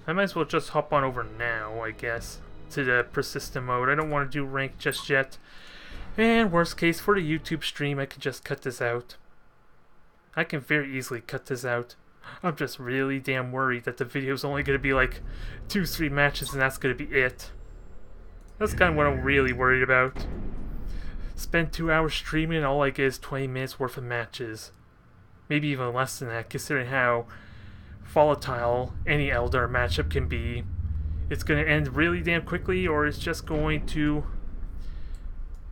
I might as well just hop on over now, I guess, to the persistent mode. I don't want to do rank just yet. And worst case, for the YouTube stream, I could just cut this out. I can very easily cut this out. I'm just really damn worried that the video's only going to be like 2-3 matches and that's going to be it. That's kind of what I'm really worried about. Spend 2 hours streaming and all I get is 20 minutes worth of matches. Maybe even less than that, considering how volatile any Eldar matchup can be. It's going to end really damn quickly, or it's just going to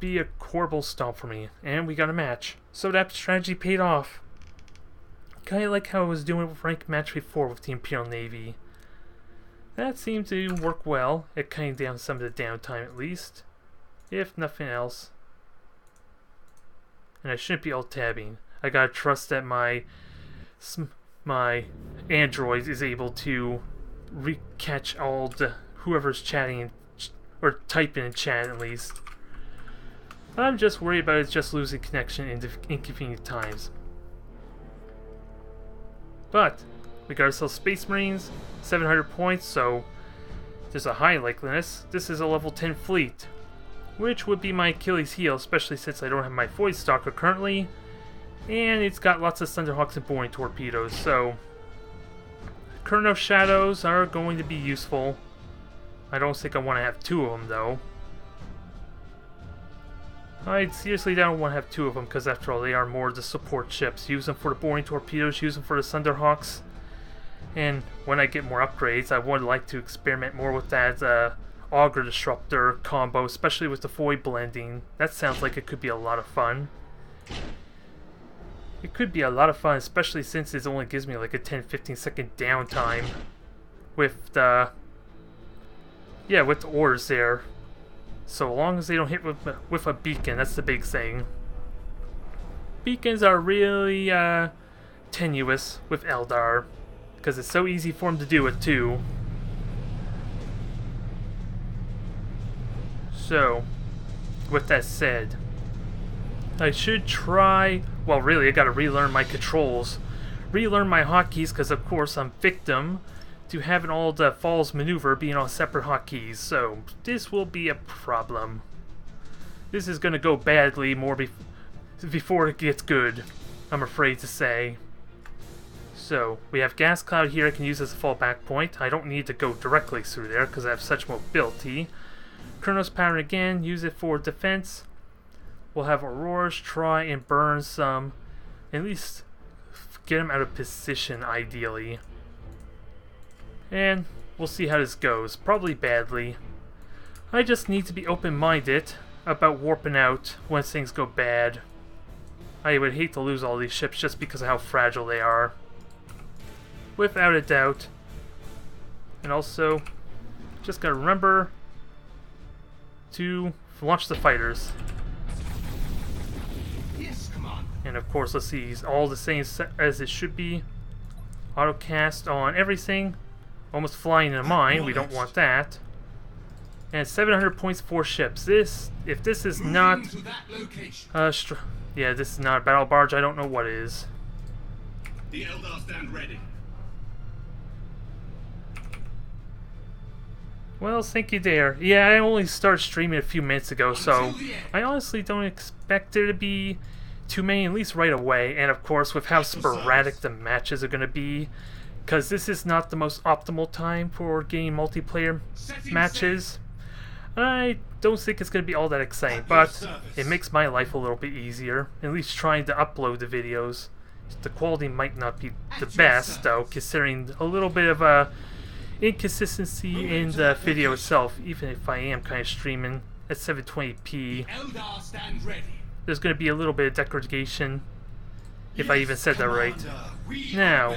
be a horrible stomp for me. And we got a match. So that strategy paid off. Kind of like how I was doing with ranked match before with the Imperial Navy. That seemed to work well. It cutting down some of the downtime at least. If nothing else. And I shouldn't be alt-tabbing. I gotta trust that my Android is able to catch all the whoever's chatting or typing in chat at least. I'm just worried about it just losing connection in inconvenient times. But we got ourselves Space Marines, 700 points, so there's a high likeliness. This is a level 10 fleet, which would be my Achilles heel, especially since I don't have my Void Stalker currently. And it's got lots of Thunderhawks and boring torpedoes, so Chrono Shadows are going to be useful. I don't think I want to have 2 of them though. I seriously don't want to have 2 of them because after all they are more the support ships. Use them for the boring torpedoes, use them for the Thunderhawks. And when I get more upgrades I would like to experiment more with that Augur Disruptor combo, especially with the Void blending. That sounds like it could be a lot of fun. It could be a lot of fun, especially since it only gives me like a 10-15 second downtime with the ores there. So long as they don't hit with a beacon, that's the big thing. Beacons are really tenuous with Eldar, because it's so easy for them to do it too. So, with that said, I should try, well really I gotta relearn my controls, relearn my hotkeys, because of course I'm victim to having all the falls maneuver being on separate hotkeys, so this will be a problem. This is gonna go badly more before it gets good, I'm afraid to say. So, we have Gas Cloud here I can use as a fallback point. I don't need to go directly through there because I have such mobility. Chronos Pattern again, use it for defense. We'll have Auroras try and burn some, at least get them out of position ideally. And we'll see how this goes. Probably badly. I just need to be open-minded about warping out when things go bad. I would hate to lose all these ships just because of how fragile they are. Without a doubt. And also, just gotta remember to launch the fighters. Yes, Commander. And of course, let's see, all the same as it should be. Autocast on everything. Almost flying in a mine, we don't want that. And 700 points for ships. If this is not yeah, this is not a battle barge, I don't know what is. The Eldar stand ready. Well, thank you there. Yeah, I only started streaming a few minutes ago, so I honestly don't expect there to be too many, at least right away. And of course, with how sporadic the matches are going to be, because this is not the most optimal time for getting multiplayer matches, I don't think it's going to be all that exciting, but it makes my life a little bit easier, at least trying to upload the videos. The quality might not be the best, though, considering a little bit of a inconsistency in the video itself, even if I am kind of streaming at 720p. There's going to be a little bit of degradation, if I even said that right. Now,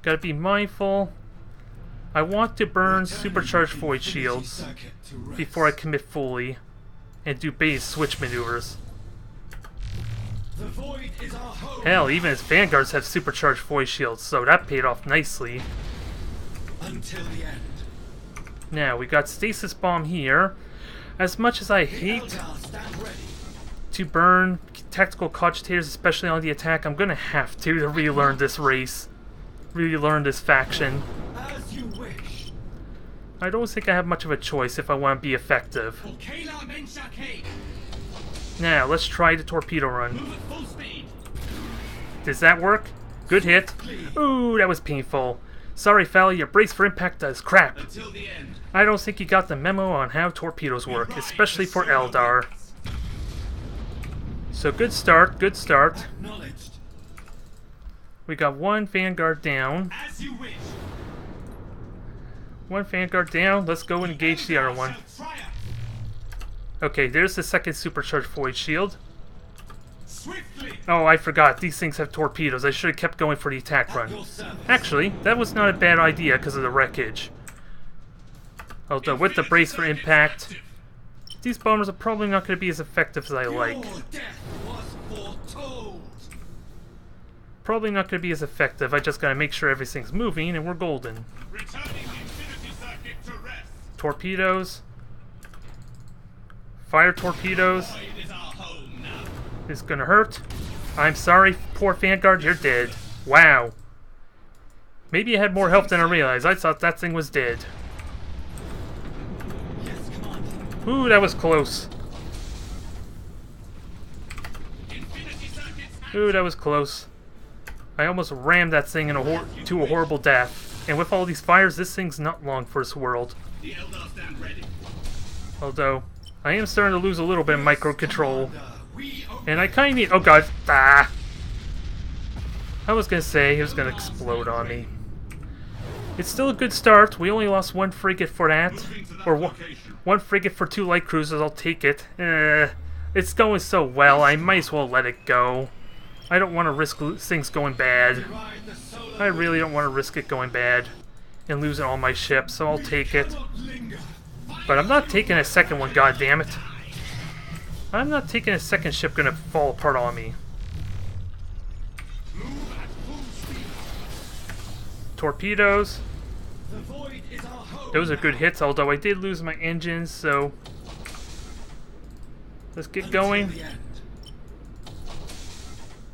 gotta be mindful. I want to burn supercharged void shields before I commit fully and do base switch maneuvers. Hell, even his vanguards have supercharged void shields, so that paid off nicely. Until the end. Now, we got Stasis Bomb here. As much as I hate to burn tactical cogitators, especially on the attack, I'm gonna have to relearn this race. Relearn this faction. wish. I don't think I have much of a choice if I want to be effective. Now, let's try the torpedo run. Move at full speed. Does that work? Good hit. Ooh, that was painful. Sorry, fella, your brace for impact does crap. Until the end. I don't think you got the memo on how torpedoes work, especially for Eldar. So good start, good start. Acknowledged. We got one Vanguard down. As you wish. One Vanguard down. Let's go and engage the other one. Okay, there's the second supercharged void shield. Swiftly. Oh, I forgot. These things have torpedoes. I should have kept going for the attack run. Actually, that was not a bad idea because of the wreckage. Although with the brace for impact, these bombers are probably not going to be as effective as I like. Your death was foretold. Probably not going to be as effective. I just got to make sure everything's moving and we're golden. Returning the infinity circuit to rest. Torpedoes. Fire torpedoes. Void is our home now. It's gonna hurt. I'm sorry, poor Vanguard, you're dead. Wow. Maybe it had more health than I realized. I thought that thing was dead. Yes, Commander. Ooh, that was close. Infinity circuits. Ooh, that was close. I almost rammed that thing to a horrible death. And with all these fires, this thing's not long for its world. The Eldar stand ready. Although, I am starting to lose a little bit of micro-control. We And I kind of need... Oh god. Ah! I was going to say it was going to explode on me. It's still a good start. We only lost one frigate for that. Or one frigate for 2 light cruisers. I'll take it. It's going so well. I might as well let it go. I don't want to risk things going bad. ride the solar. I really don't want to risk it going bad. And losing all my ships, so I'll take it. Linger. But I'm not taking a second one, goddammit. I'm not taking a second ship gonna fall apart on me. Move at full speed. Torpedoes. The void is our home. Those are good hits, although I did lose my engines, so... Let's get going. Until the end.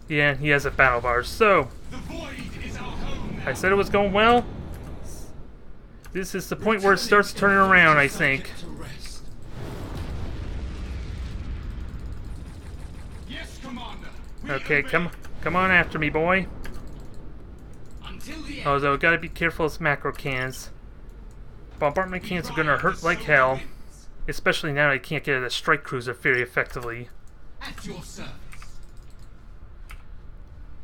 Yeah, he has a battle barge, so... The void is our home now. I said it was going well. This is the point where it starts turning around, I think. To rest. Yes, Commander. We Okay, obey. come on after me, boy. Until the end. Although, gotta be careful with macro cans. Bombardment cans are gonna hurt like hell. Especially now I can't get at a strike cruiser very effectively. At your service.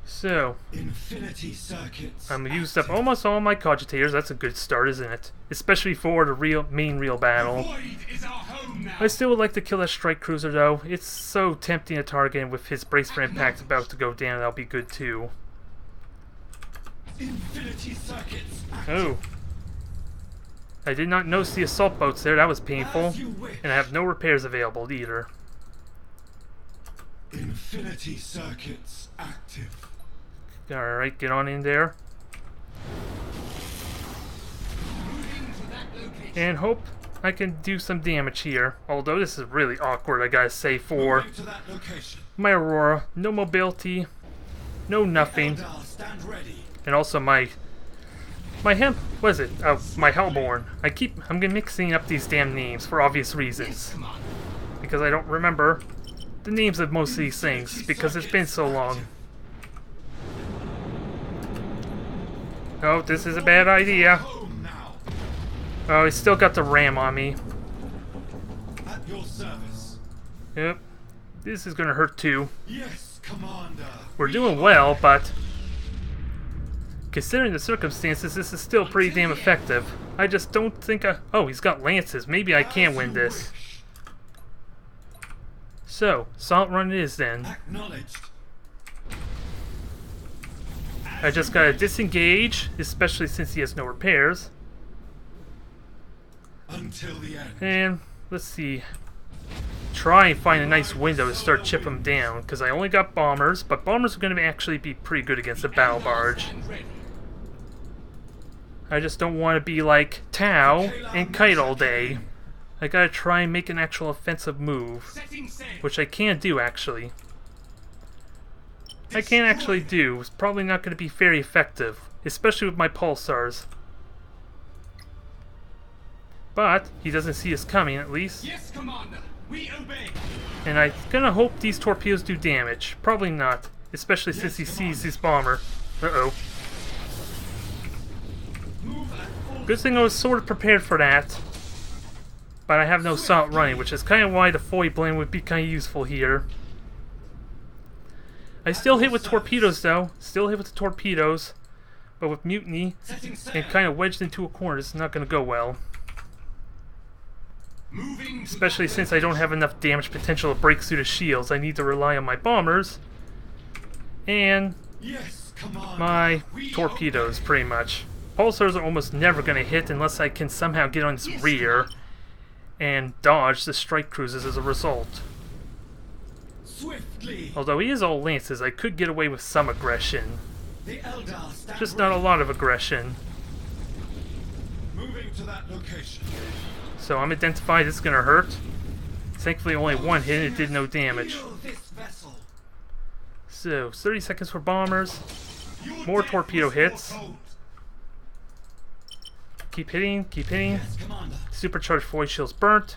So, Infinity circuits. I'm used up almost all my cogitators. That's a good start, isn't it? Especially for the main real battle. Void is our home now. I still would like to kill that strike cruiser though. It's so tempting to target, and with his brace for impact about to go down, that'll be good too. Infinity circuits. Oh. I did not notice the assault boats there. That was painful. As you wish. And I have no repairs available either. Infinity circuits active. Alright, get on in there. Moving to that location. And hope I can do some damage here. Although this is really awkward, I gotta say, for Moving to that location. my Aurora. No mobility. No nothing. Eldar stand ready. And also my what is it? Oh, my Hellborn. I'm mixing up these damn names for obvious reasons. Commander. Because I don't remember the names of most of these things, because it's been so long. Oh, this is a bad idea. Home now. Oh, he's still got the ram on me. At your service. Yep. This is gonna hurt too. Yes, Commander. We're doing well, but considering the circumstances, this is still pretty damn effective. I just don't think oh, he's got lances. Maybe I can win this. So, assault run it is then. Acknowledged. I just gotta disengage, especially since he has no repairs. Until the end. And, let's see. Try and find a nice window to start chipping them down, because I only got bombers, but bombers are going to actually be pretty good against a battle barge. Stand ready. I just don't want to be like Tau and Kite all day. I gotta try and make an actual offensive move, Setting sail. which I can do actually. I can actually do. It's probably not going to be very effective, especially with my pulsars. But he doesn't see us coming, at least. Yes, Commander. We obey. And I'm gonna hope these torpedoes do damage. Probably not, especially since he sees this bomber. Uh-oh. Move at full Good thing I was sort of prepared for that. But I have no assault running, which is kind of why the Foy blend would be kind of useful here. I still hit with torpedoes, though. Still hit with the torpedoes. But with mutiny setting sail. and kind of wedged into a corner, it's not going to go well. Moving to Especially the since I don't have enough damage potential to break through the shields. I need to rely on my bombers and Yes, Commander. my We torpedoes, obey. pretty much. Pulsars are almost never going to hit unless I can somehow get on its Yes, rear Commander. and dodge the strike cruisers as a result. Swiftly. Although he is all lances, I could get away with some aggression. The Eldar stand Just not a ready. lot of aggression. Moving to that location. So I'm identified, it's going to hurt. Thankfully only one hit and it did no damage. Feel this vessel. So, 30 seconds for bombers. Your More death torpedo was hits. foretold. Keep hitting, keep hitting. Yes, Commander. Supercharged Foy shields burnt.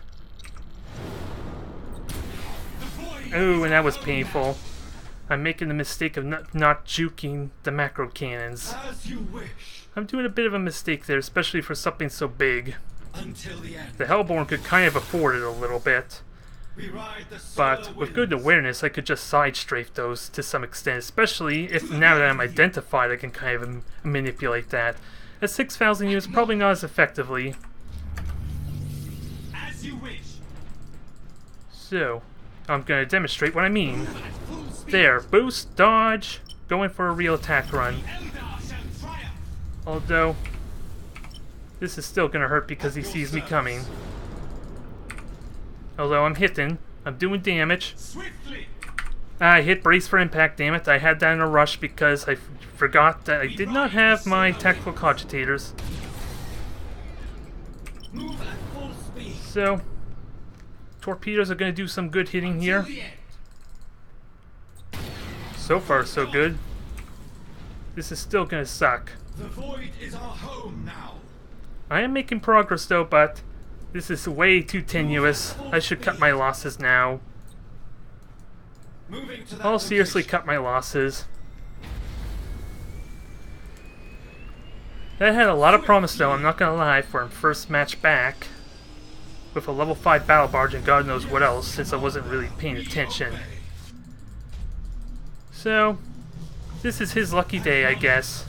The void Ooh, is and that was our painful. I'm making the mistake of not juking the macro cannons. As you wish. I'm doing a bit of a mistake there, especially for something so big. Until the end. The Hellborn could kind of afford it a little bit. We ride the But solar with good winds. awareness, I could just side strafe those to some extent, especially if now that I'm identified, I can kind of manipulate that. At 6,000 units, probably not as effectively. As you wish. So, I'm going to demonstrate what I mean. Move at full speed. There, boost, dodge, going for a real attack run. Eldar shall triumph. Although, this is still going to hurt because he sees me coming. Although I'm hitting, I'm doing damage. Swiftly. I hit brace for impact, damn it. I had that in a rush because I forgot that I did not have my tactical cogitators. Move at full speed. So, torpedoes are going to do some good hitting Till here. the end. So far, so good. This is still going to suck. The void is our home now. I am making progress though, but this is way too tenuous. I should cut my losses now. Moving to that I'll seriously location. cut my losses. That had a lot of promise though, I'm not gonna lie, for a first match back. With a level 5 battle barge and God knows what else, since I wasn't really paying attention. Obey. So, this is his lucky day, I guess.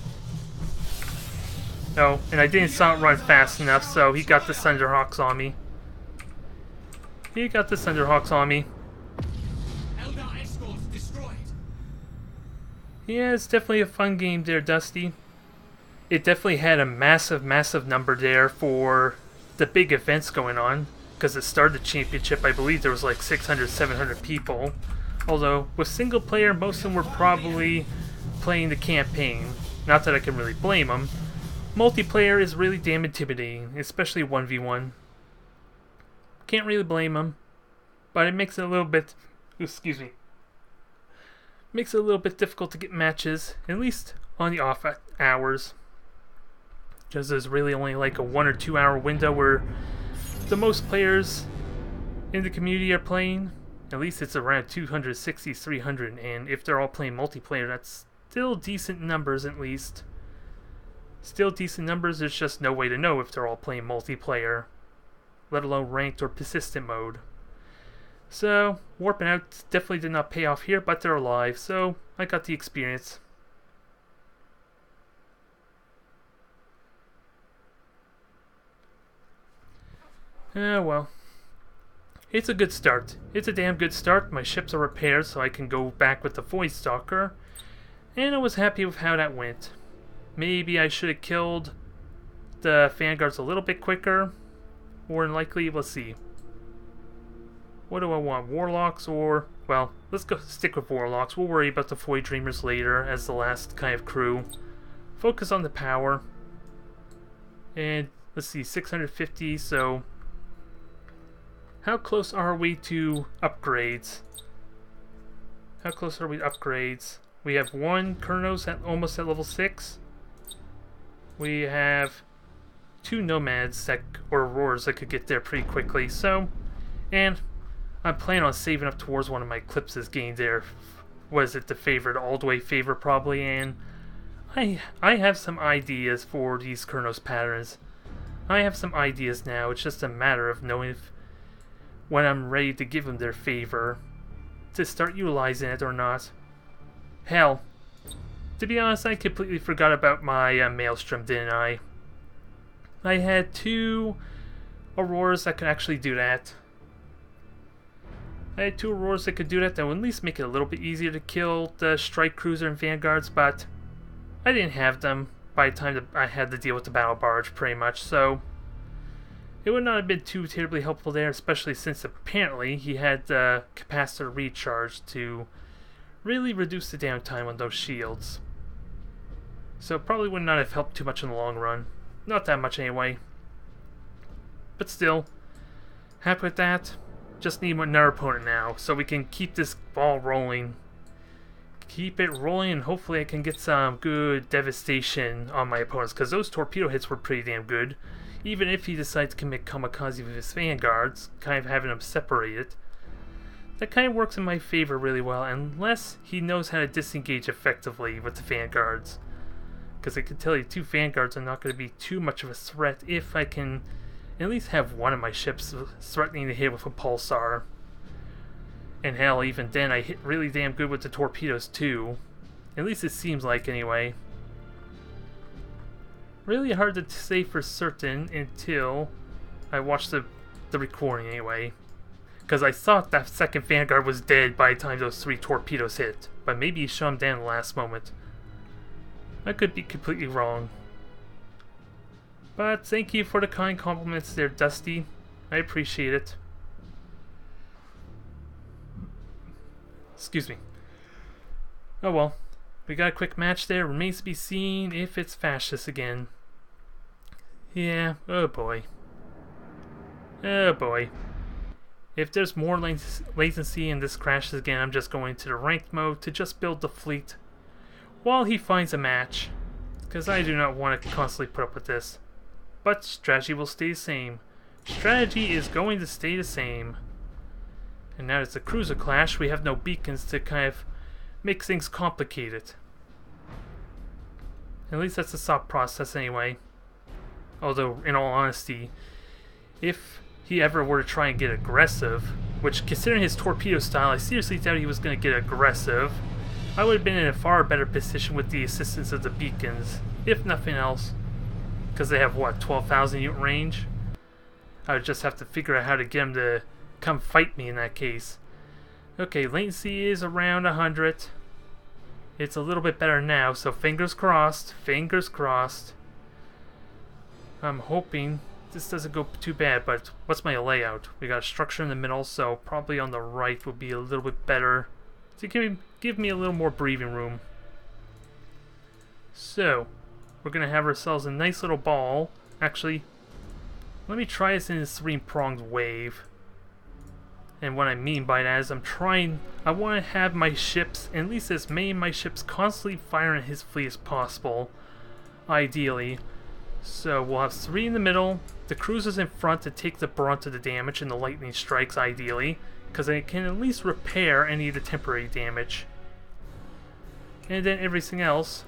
Oh, and I didn't sound run fast enough, so he got the Thunderhawks on me. He got the Thunderhawks on me. Eldar escorts destroyed. Yeah, it's definitely a fun game there, Dusty. It definitely had a massive, massive number there for the big events going on. Because it started the championship, I believe there was like 600, 700 people. Although, with single player, most of them were probably playing the campaign. Not that I can really blame them. Multiplayer is really damn intimidating, especially 1v1. Can't really blame them. But it makes it a little bit... Excuse me. Makes it a little bit difficult to get matches, at least on the off hours. Because there's really only like a 1 or 2 hour window where the most players in the community are playing. At least it's around 260, 300, and if they're all playing multiplayer, that's still decent numbers at least. Still decent numbers, there's just no way to know if they're all playing multiplayer, let alone ranked or persistent mode. So, warping out definitely did not pay off here, but they're alive, so I got the experience. Well. It's a good start. It's a damn good start. My ships are repaired so I can go back with the Void Stalker. And I was happy with how that went. Maybe I should have killed the Vanguards a little bit quicker. More than likely, we'll see. What do I want? Warlocks or... Well, let's go stick with Warlocks. We'll worry about the Void Dreamers later as the last kind of crew. Focus on the power. And let's see, 650, so... How close are we to upgrades? How close are we to upgrades? We have one Kurnos at almost at level 6. We have 2 nomads that, or aurors that could get there pretty quickly. So, and I'm planning on saving up towards one of my eclipses gained there. Was it the favorite, all the way favor probably? And I have some ideas for these Kurnos patterns. I have some ideas now. It's just a matter of knowing if, when I'm ready to give them their favor, to start utilizing it or not. Hell, to be honest, I completely forgot about my Maelstrom, didn't I? I had 2 auroras that could actually do that. I had 2 auroras that could do that. That would at least make it a little bit easier to kill the strike cruiser and vanguards, but I didn't have them by the time that I had to deal with the battle barge, pretty much, so it would not have been too terribly helpful there, especially since apparently he had the capacitor recharge to really reduce the downtime on those shields. So it probably would not have helped too much in the long run. Not that much anyway. But still, happy with that. Just need another opponent now, so we can keep this ball rolling. Keep it rolling, and hopefully I can get some good devastation on my opponents, because those torpedo hits were pretty damn good. Even if he decides to commit kamikaze with his vanguards, kind of having them separated, that kind of works in my favor really well, unless he knows how to disengage effectively with the vanguards. Because I can tell you, 2 vanguards are not going to be too much of a threat if I can at least have one of my ships threatening to hit with a pulsar. And hell, even then, I hit really damn good with the torpedoes too. At least it seems like, anyway. Really hard to say for certain until I watched the recording, anyway. Because I thought that second vanguard was dead by the time those 3 torpedoes hit. But maybe he shot him down at the last moment. I could be completely wrong. But thank you for the kind compliments there, Dusty. I appreciate it. Excuse me. Oh well. We got a quick match there. Remains to be seen if it's fascist again. Yeah, oh boy. Oh boy. If there's more latency and this crashes again, I'm just going to the ranked mode to just build the fleet while he finds a match. Because I do not want to constantly put up with this. But strategy will stay the same. Strategy is going to stay the same. And now it's a cruiser clash, we have no beacons to kind of make things complicated. At least that's the thought process anyway. Although, in all honesty, if he ever were to try and get aggressive, which considering his torpedo style, I seriously doubt he was going to get aggressive, I would have been in a far better position with the assistance of the beacons, if nothing else. Because they have, what, 12,000 unit range? I would just have to figure out how to get him to come fight me in that case. Okay, latency is around 100. It's a little bit better now, so fingers crossed. Fingers crossed. I'm hoping this doesn't go too bad, but what's my layout? We got a structure in the middle, so probably on the right would be a little bit better to give me a little more breathing room. So, we're going to have ourselves a nice little ball. Actually, let me try this in this 3-pronged wave. And what I mean by that is I want to have my ships, at least as many of my ships, constantly firing at his fleet as possible, ideally. So we'll have 3 in the middle, the cruisers in front to take the brunt of the damage and the lightning strikes, ideally, because they can at least repair any of the temporary damage. And then everything else,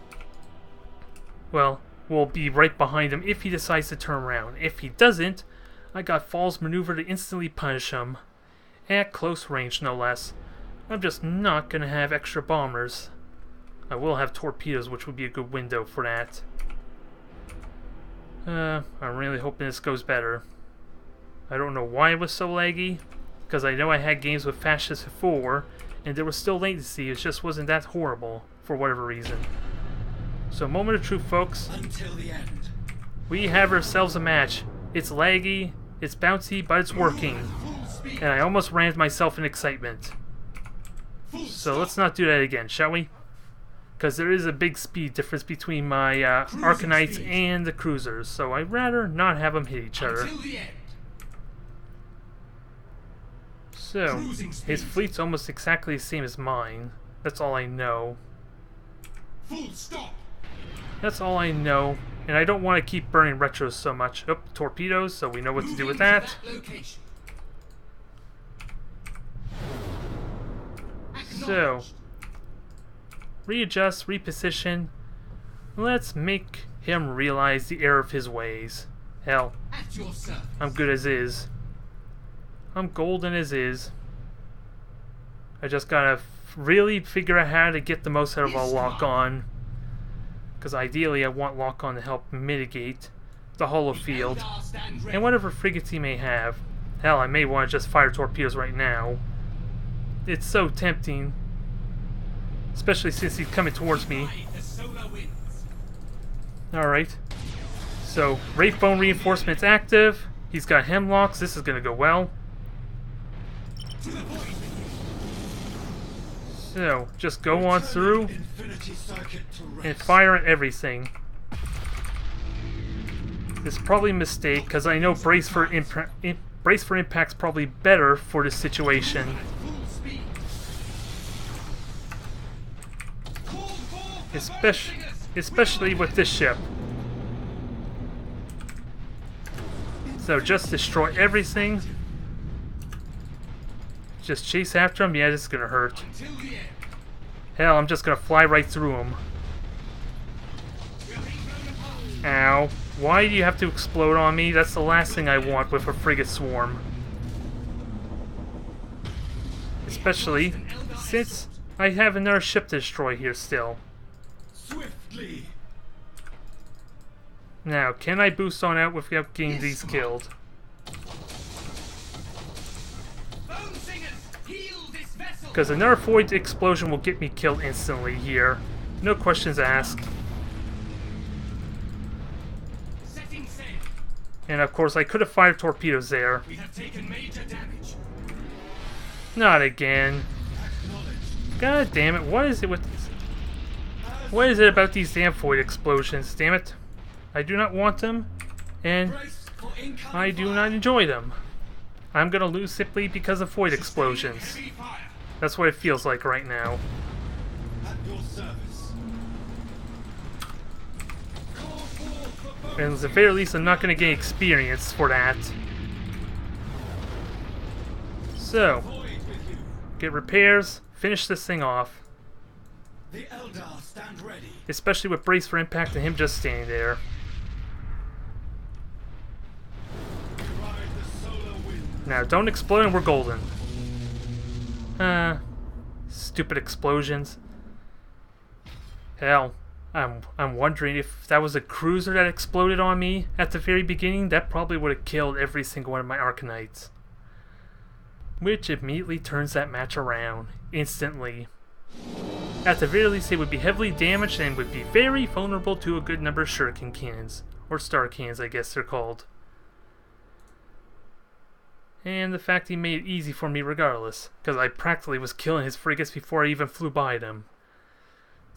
well, will be right behind him if he decides to turn around. If he doesn't, I got Fall's maneuver to instantly punish him. At close range, no less. I'm just not going to have extra bombers. I will have torpedoes, which would be a good window for that. I'm really hoping this goes better. I don't know why it was so laggy, because I know I had games with fascists before, and there was still latency, it just wasn't that horrible, for whatever reason. So, moment of truth, folks. Until the end. We have ourselves a match. It's laggy, it's bouncy, but it's working. And I almost rammed myself in excitement. So let's not do that again, shall we? Because there is a big speed difference between my Arcanites and the cruisers, so I'd rather not have them hit each other. So, his fleet's almost exactly the same as mine. That's all I know. Full stop. That's all I know. And I don't want to keep burning retros so much. Oh, torpedoes, so we know what to do with Moving to that. location. So, readjust, reposition. Let's make him realize the error of his ways. Hell, At your service. I'm good as is. I'm golden as is. I just gotta really figure out how to get the most out of a lock-on. Because ideally I want lock-on to help mitigate the hollow field. Eldar stand ready. And whatever frigates he may have. Hell, I may want to just fire torpedoes right now. It's so tempting. Especially since he's coming towards me. Ride the solar winds. Alright. So, Wraith Bone reinforcement's active. He's got hemlocks. This is going to go well. To the void with So, just go on through Infinity circuit to rest. and fire at everything. This is probably a mistake because I know Brace for Impact's probably better for this situation. At full speed. Call for the Especially with this ship. So just destroy everything. Just chase after him. Yeah, this is gonna hurt. Until the end. Hell, I'm just gonna fly right through him. We are being blown apart. Ow. Why do you have to explode on me? That's the last thing I want with a frigate swarm. Especially since I have another ship to destroy here still. Swiftly. Now, can I boost on out without getting these killed? Bone singers, heal this vessel. Because another void explosion will get me killed instantly here. No questions asked. Setting sail. And of course, I could have fired torpedoes there. We have taken major damage. Not again. Acknowledged. God damn it, what is it with these? What is it about these damn void explosions? Damn it. I do not want them, and Brace for incoming I do fire. not enjoy them. I'm gonna lose simply because of void explosions. Heavy fire. That's what it feels like right now. At your service. Call forth the bone And at the very least, I'm not gonna get experience for that. So, void with you. get repairs, finish this thing off. The Eldar stand ready. Especially with Brace for Impact and him just standing there. Ride the solar wind. Now, don't explode and we're golden. Stupid explosions. Hell, I'm wondering if that was a cruiser that exploded on me at the very beginning, that probably would have killed every single one of my Arcanites. Which immediately turns that match around, instantly. At the very least, they would be heavily damaged and would be very vulnerable to a good number of shuriken cannons. Or star cannons, I guess they're called. And the fact he made it easy for me regardless, because I practically was killing his frigates before I even flew by them.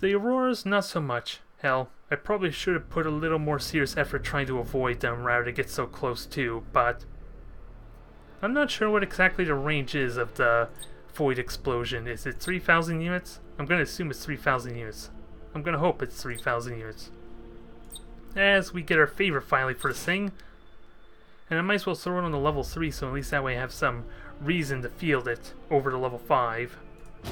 The Auroras, not so much. Hell, I probably should have put a little more serious effort trying to avoid them rather than get so close too, but I'm not sure what exactly the range is of the void explosion. Is it 3,000 units? I'm going to assume it's 3,000 units. I'm going to hope it's 3,000 units. As we get our favorite finally for this thing. And I might as well throw it on the level 3 so at least that way I have some reason to field it over to level 5. Their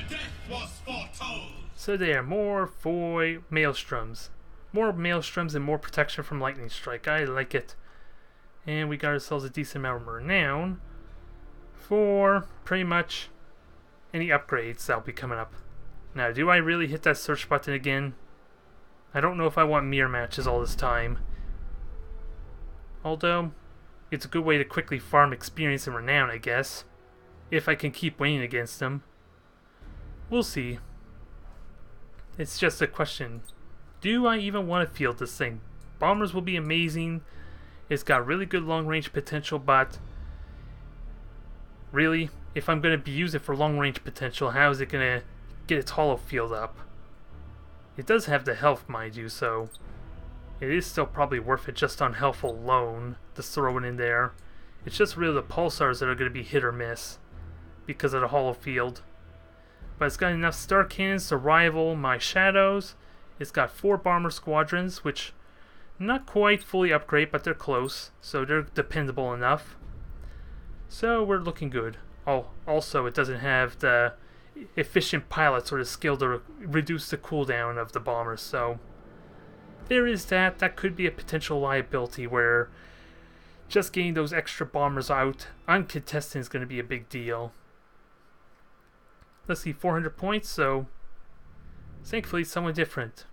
death was foretold. So there, more void maelstroms. More maelstroms and more protection from lightning strike. I like it. And we got ourselves a decent amount of renown for pretty much any upgrades that'll be coming up. Now, do I really hit that search button again? I don't know if I want mirror matches all this time. Although, it's a good way to quickly farm experience and renown, I guess. If I can keep winning against them. We'll see. It's just a question. Do I even want to field this thing? Bombers will be amazing. It's got really good long-range potential, but really, if I'm going to use it for long-range potential, how is it going to get its hollow field up? It does have the health, mind you, so it is still probably worth it just on health alone to throw it in there. It's just really the pulsars that are going to be hit or miss because of the hollow field. But it's got enough star cannons to rival my shadows, It's got 4 bomber squadrons, which not quite fully upgrade, but they're close, so they're dependable enough. So we're looking good. Oh, also, it doesn't have the efficient pilots or the skill to reduce the cooldown of the bombers, so there is that. That could be a potential liability where just getting those extra bombers out uncontested is going to be a big deal. Let's see, 400 points, so thankfully someone different.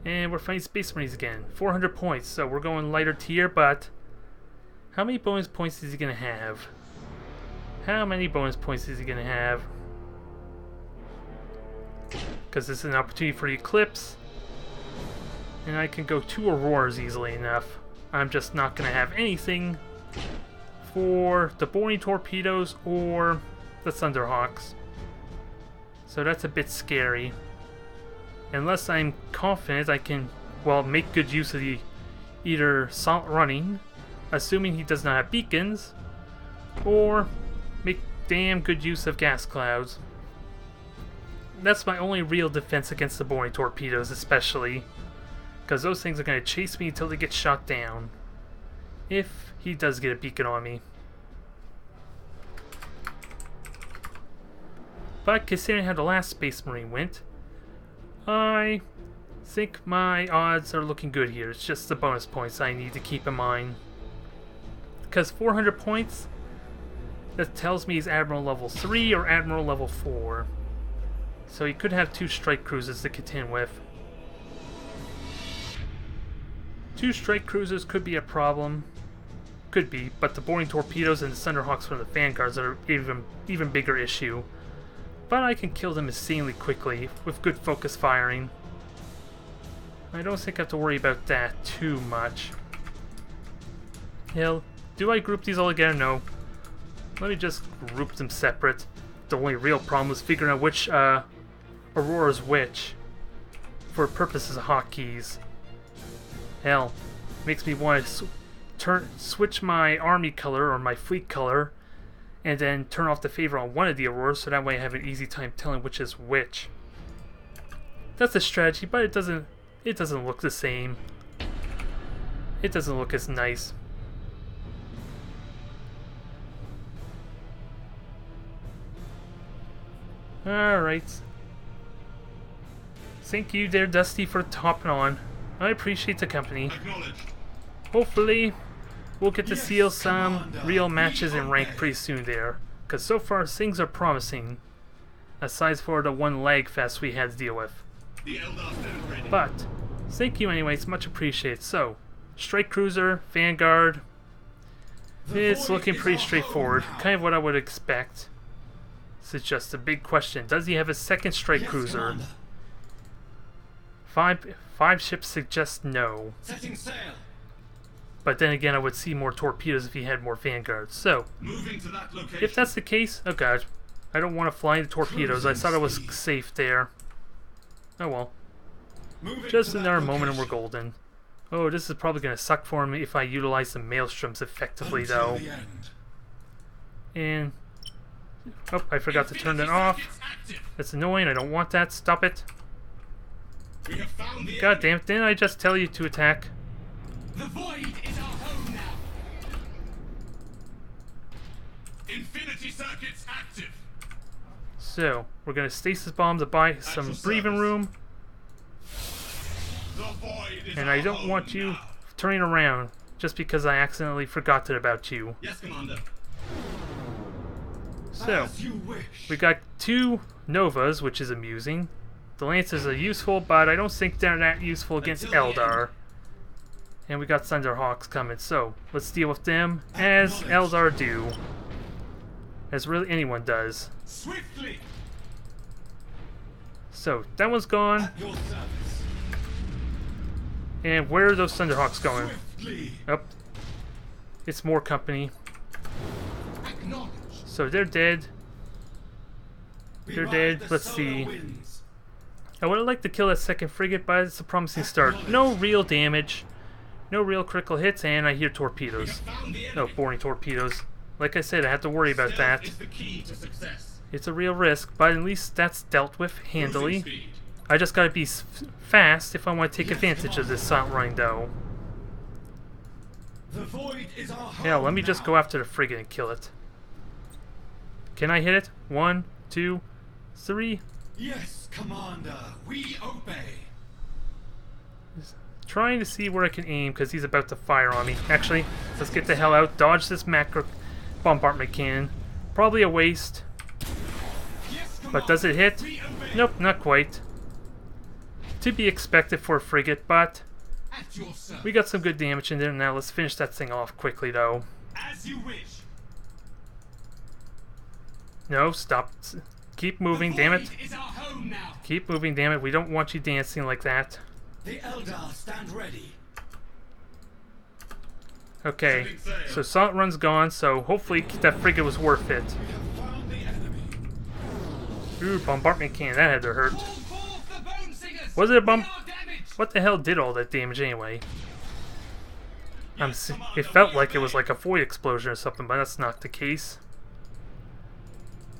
And we're fighting Space Marines again. 400 points, so we're going lighter tier, but how many bonus points is he going to have? How many bonus points is he going to have? Because this is an opportunity for the Eclipse. And I can go 2 Auroras easily enough. I'm just not going to have anything for the boring torpedoes or the Thunderhawks. So that's a bit scary. Unless I'm confident I can, well, make good use of the either Salt Running, assuming he does not have beacons, or make damn good use of gas clouds. That's my only real defense against the boring torpedoes, especially, because those things are going to chase me until they get shot down. If he does get a beacon on me. But considering how the last Space Marine went, I think my odds are looking good here. It's just the bonus points I need to keep in mind. Because 400 points, that tells me he's Admiral level 3 or Admiral level 4. So he could have 2 strike cruisers to contend with. 2 strike cruisers could be a problem. Could be, but the boring torpedoes and the Thunderhawks from the Vanguards are an even bigger issue. But I can kill them insanely quickly with good focus firing. I don't think I have to worry about that too much. Hell, do I group these all together? No. Let me just group them separate. The only real problem is figuring out which Aurora is which for purposes of hotkeys. Hell, makes me want to switch my army color or my fleet color and then turn off the favor on one of the Auroras, so that way I have an easy time telling which is which. That's a strategy, but it doesn't look the same. It doesn't look as nice. Alright. Thank you there, Dusty, for hopping on. I appreciate the company. Hopefully we'll get to seal some real matches in rank pretty soon there, because so far things are promising, aside for the one lag fest we had to deal with. But thank you anyways, much appreciated. So, strike cruiser, Vanguard, it's looking pretty straightforward, kind of what I would expect. This is just a big question. Does he have a second strike cruiser? Five ships suggest no. Setting sail. But then again, I would see more torpedoes if he had more Vanguards. So, Moving to that location. if that's the case, oh god, I don't want to fly into torpedoes. I thought I was safe there. Oh well. Moving Just to that another moment and location. we're golden. Oh, this is probably going to suck for me if I utilize the maelstroms effectively, though. Until the end. And... oh, I forgot to turn that off. That's annoying. I don't want that. Stop it. We have found the God enemy. damn it. Didn't I just tell you to attack? The void is our home now. Infinity circuits active. So, we're going to stasis bomb to buy some breathing room. The void is And our I don't home want you now. turning around just because I accidentally forgot about you. Yes, Commander. So, As you wish. we got 2 Novas, which is amusing. The Lancers are useful, but I don't think they're that useful against Until the Eldar. And we got Thunderhawks coming, so let's deal with them as Eldar do. As really anyone does. Swiftly. So, that one's gone. At your service. And where are those Thunderhawks going? Swiftly. Up. It's more company. Acknowledged. So they're dead. We They're ride dead. the Let's solar see. winds. I would have liked to kill that second frigate, but it's a promising start. No real damage. No real critical hits, and I hear We torpedoes. have found the No, enemy. boring torpedoes. Like I said, I have to worry about Stealth that. is the key to success. It's a real risk, but at least that's dealt with handily. Cruising speed. I just gotta be fast if I want to take advantage of this assault run, though. The void is our home. Yeah, let me just go after the frigate and kill it. Can I hit it? 1, 2, 3. Yes, Commander, we obey. Trying to see where I can aim because he's about to fire on me. Actually, let's get the hell out. Dodge this macro bombardment cannon. Probably a waste. Yes, But does it hit? we obey. Nope, not quite. To be expected for a frigate, but At your service. we got some good damage in there. Now let's finish that thing off quickly, though. As you wish. No, stop. Keep moving, damn it. The void is our home now. Keep moving, damn it. We don't want you dancing like that. The Eldar stand ready. Okay, Setting sail. so assault run's gone, so hopefully that frigate was worth it. We have found the enemy. Ooh, bombardment cannon, that had to hurt. Call forth the bone singers. Was it a bomb? We are damaged. What the hell did all that damage anyway? Yes, It Commander, felt we like it was obey. like a void explosion or something, but that's not the case.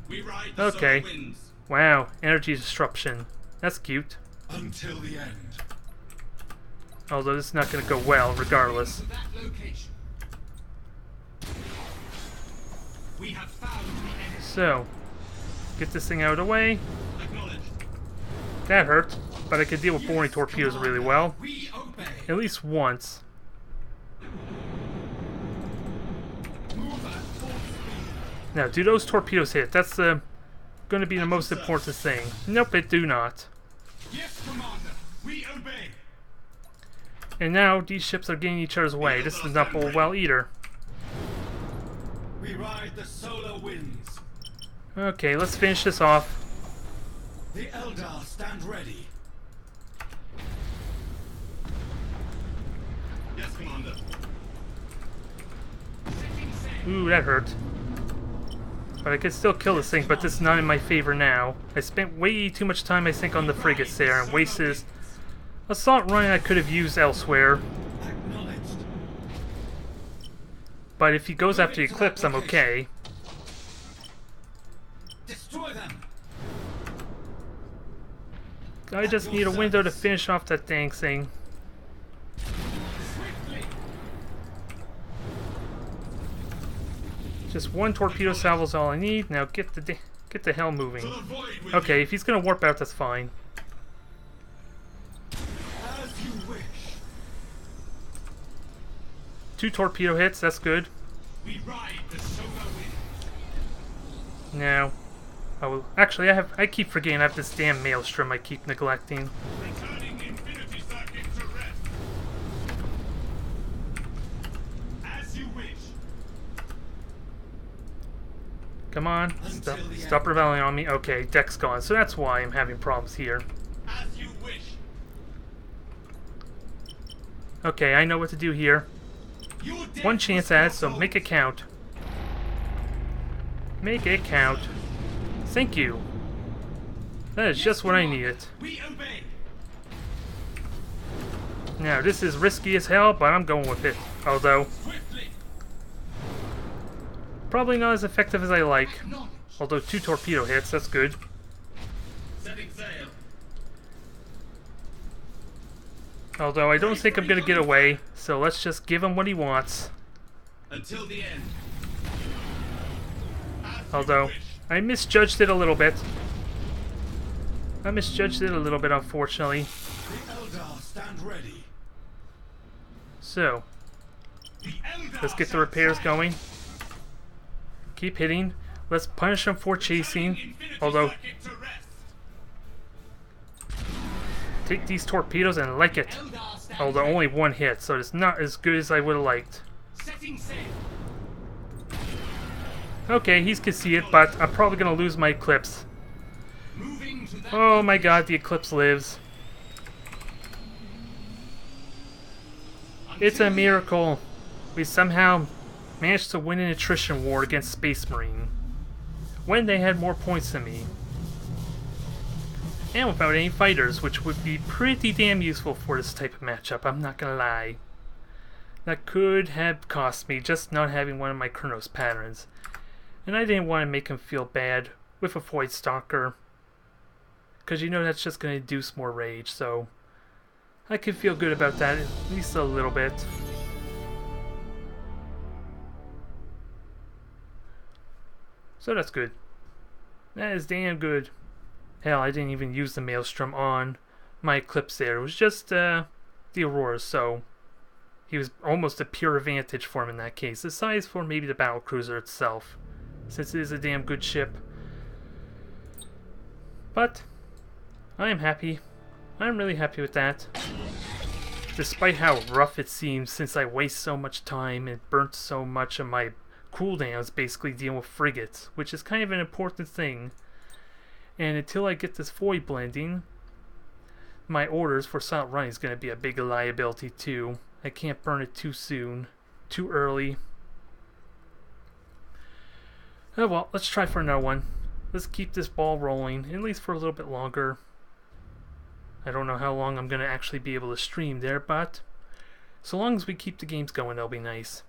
We ride the Okay. solar winds Wow, energy disruption. That's cute. until the end. Although this is not going to go well, regardless. To that location. We have found the enemy. So, get this thing out of the way. Acknowledged. That hurt, but I could deal with boring Yes, torpedoes Commander, really well. We obey. At least once. Move at full speed. Now, do those torpedoes hit? That's going to be the most important thing. Nope, it do not. Yes, Commander. We obey. And now these ships are getting each other's way. This does not bode well either. We ride the solar winds. Okay, let's finish this off. The Eldar stand ready. Yes, Commander. Setting sail. Ooh, that hurt. But I could still kill this thing, but this is not in my favor now. I spent way too much time, I think, on the frigates there and wasted assault run I could have used elsewhere. Acknowledged. But if he goes after the Eclipse, I'm okay. Destroy them. I just need a window to finish off that dang thing. Swiftly. Just one torpedo salvo is all I need. Now get the hell moving. To the void with Okay, if he's gonna warp out, that's fine. you. As you wish. 2 torpedo hits, that's good. We ride the solar winds. Now, I keep forgetting I have this damn maelstrom I keep neglecting. Returning infinity circuit to rest. As you wish. Come on, Until the stop end. rebelling on me. Okay, deck's gone, so that's why I'm having problems here. As you wish. Okay, I know what to do here. Your death One chance was at it, so our make it count. Make it count. Thank you. That is Yes, just what I Commander. needed. We obey. Now, this is risky as hell, but I'm going with it. Although, Swiftly. probably not as effective as I like. Acknowledged. Although 2 torpedo hits, that's good. Setting sail. Although I don't think I'm gonna get away, so let's just give him what he wants. Until the end. As you Although, wish. I misjudged it a little bit. Unfortunately. The Eldar stand ready. So, The Eldar let's get the shall repairs triumph. going. Keep hitting. Let's punish him for chasing. Returning infinity Although, circuit to rest. take these torpedoes and like it. Eldar stand Although ready. only 1 hit, so it's not as good as I would have liked. Setting sail. Okay, he's conceded, but I'm probably gonna lose my Eclipse. Moving to that Oh my god, the Eclipse lives. It's a miracle. We somehow managed to win an attrition war against Space Marine when they had more points than me. And without any fighters, which would be pretty damn useful for this type of matchup, I'm not gonna lie. That could have cost me just not having one of my Chronos patterns. And I didn't want to make him feel bad with a Void Stalker. because you know that's just going to induce more rage, so I can feel good about that, at least a little bit. So that's good. That is damn good. Hell, I didn't even use the Maelstrom on my Eclipse there. It was just the Auroras, so he was almost a pure advantage for him in that case. Aside for maybe the battlecruiser itself, since it is a damn good ship. But I am happy. I'm really happy with that. Despite how rough it seems, since I waste so much time and burnt so much of my cooldowns basically dealing with frigates, which is kind of an important thing. And until I get this void blending, my orders for silent running is going to be a big liability too. I can't burn it too soon, too early. Oh well, let's try for another one. Let's keep this ball rolling, at least for a little bit longer. I don't know how long I'm going to actually be able to stream there, but so long as we keep the games going, that'll be nice.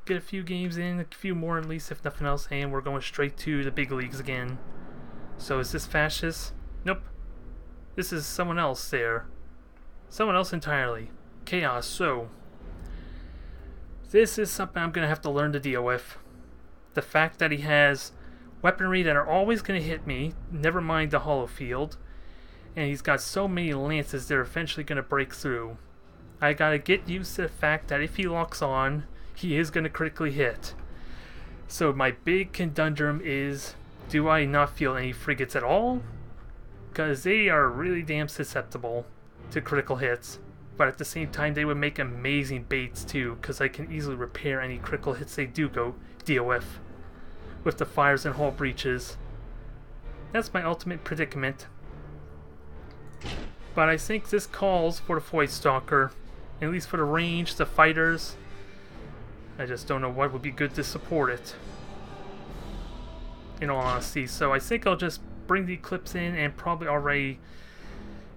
Get a few games in, a few more at least, if nothing else, and we're going straight to the big leagues again. So is this Fascist? Nope. This is someone else there. Someone else entirely. Chaos, so this is something I'm going to have to learn to deal with. The fact that he has weaponry that are always going to hit me, never mind the hollow field, and he's got so many lances they're eventually going to break through. I gotta get used to the fact that if he locks on, he is going to critically hit. So my big conundrum is, do I not feel any frigates at all? Because they are really damn susceptible to critical hits, but at the same time they would make amazing baits too, because I can easily repair any critical hits they do go deal with the fires and hull breaches. That's my ultimate predicament. But I think this calls for the Void Stalker, at least for the range, the fighters. I just don't know what would be good to support it, in all honesty. So I think I'll just bring the Eclipse in and probably already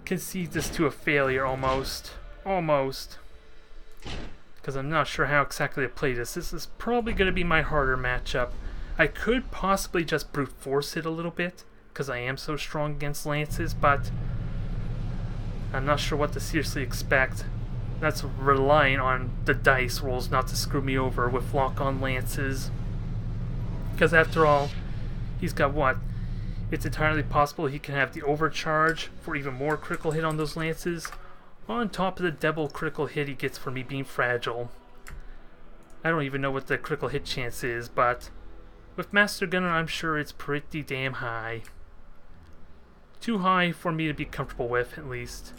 concede this to a failure almost. Almost. Because I'm not sure how exactly to play this. This is probably going to be my harder matchup. I could possibly just brute force it a little bit, because I am so strong against lances, but I'm not sure what to seriously expect. That's relying on the dice rolls not to screw me over with lock-on lances. Because after all, he's got what? It's entirely possible he can have the overcharge for even more critical hit on those lances, on top of the double critical hit he gets for me being fragile. I don't even know what the critical hit chance is, but with Master Gunner I'm sure it's pretty damn high. Too high for me to be comfortable with, at least.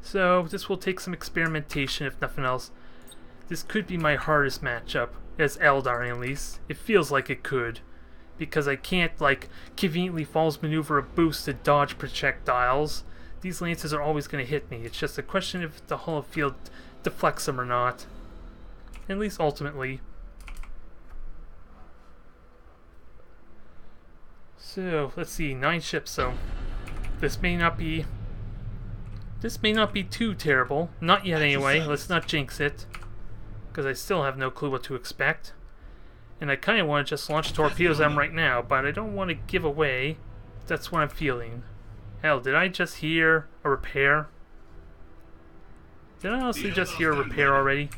So this will take some experimentation, if nothing else. This could be my hardest matchup, as Eldar at least. It feels like it could, because I can't, like, conveniently false maneuver a boost to dodge projectiles. These lances are always going to hit me. It's just a question if the hull field deflects them or not. At least ultimately. So, let's see, 9 ships, so this may not be too terrible. Not yet anyway, let's not jinx it, because I still have no clue what to expect. And I kind of want to just launch torpedoes at them right now, but I don't want to give away. That's what I'm feeling. Hell, did I just hear a repair? Did I honestly just hear a repair already?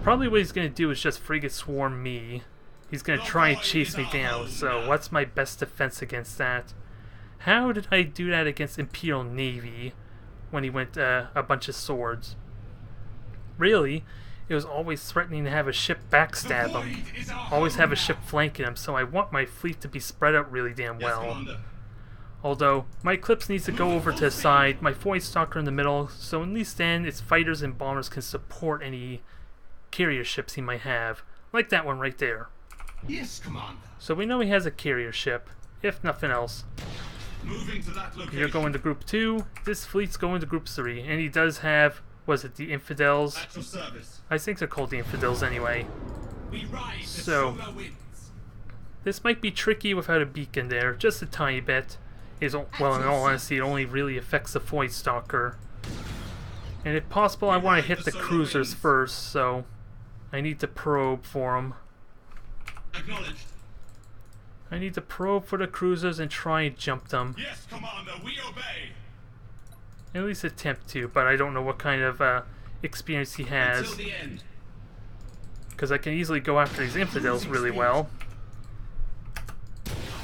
Probably what he's going to do is just frigate swarm me. He's going to try and chase me down, so what's my best defense against that? How did I do that against Imperial Navy when he went a bunch of swords? Really, it was always threatening to have a ship backstab him. Always have a ship flanking him, so I want my fleet to be spread out really damn well. Although, my Eclipse needs to go over to the side, my Void Stalker in the middle, so at least then its fighters and bombers can support any carrier ships he might have. Like that one right there. Yes, Commander. So we know he has a carrier ship, if nothing else. Moving to that location. You're going to Group 2, this fleet's going to Group 3, and he does have, was it the Infidels? At your service. I think they're called the Infidels anyway. We ride the So, solar winds. this might be tricky without a beacon there, just a tiny bit. Well, in all honesty, it only really affects the Void Stalker. And if possible, I want to hit the cruisers first, so I need to probe for them. Acknowledged. I need to probe for the cruisers and try and jump them. Yes, Commander, we obey. At least attempt to, but I don't know what kind of experience he has. Until the end. Because I can easily go after these infidels really well.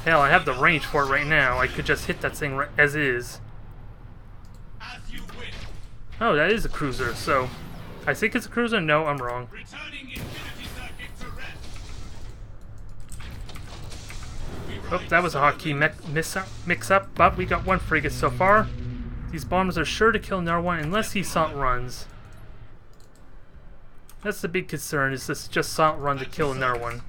Hell, I have the range for it right now. I could just hit that thing right as is. As you wish. Oh, that is a cruiser, so... I think it's a cruiser? No, I'm wrong. Returning infinity circuit to rest. Oh, that was a hotkey mix-up, but we got one frigate so far. These bombers are sure to kill Narwan unless he silent runs. That's the big concern, is this just silent run to kill Narwan.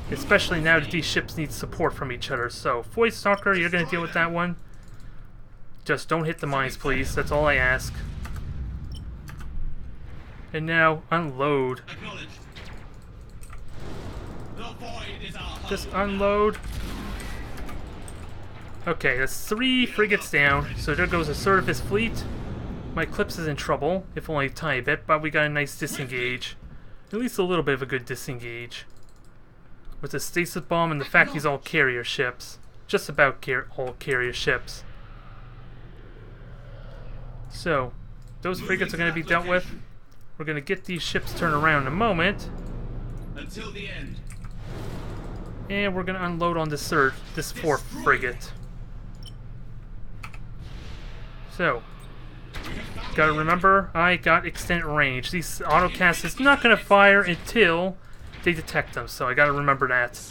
Especially now that these ships need support from each other. So, Void Stalker, you're going to deal with that one. Just don't hit the mines, please. That's all I ask. And now, unload. Just unload. Okay, that's 3 frigates down. So there goes a third of his fleet. My Eclipse is in trouble, if only a tiny bit, but we got a nice disengage. At least a little bit of a good disengage. With the stasis bomb and the fact he's all carrier ships. Just about all carrier ships. So, those frigates are going to be dealt with. We're going to get these ships turned around in a moment. Until the end. And we're going to unload on this 4th frigate. So, gotta remember, I got extended range. These autocast is not going to fire until they detect them, so I gotta remember that.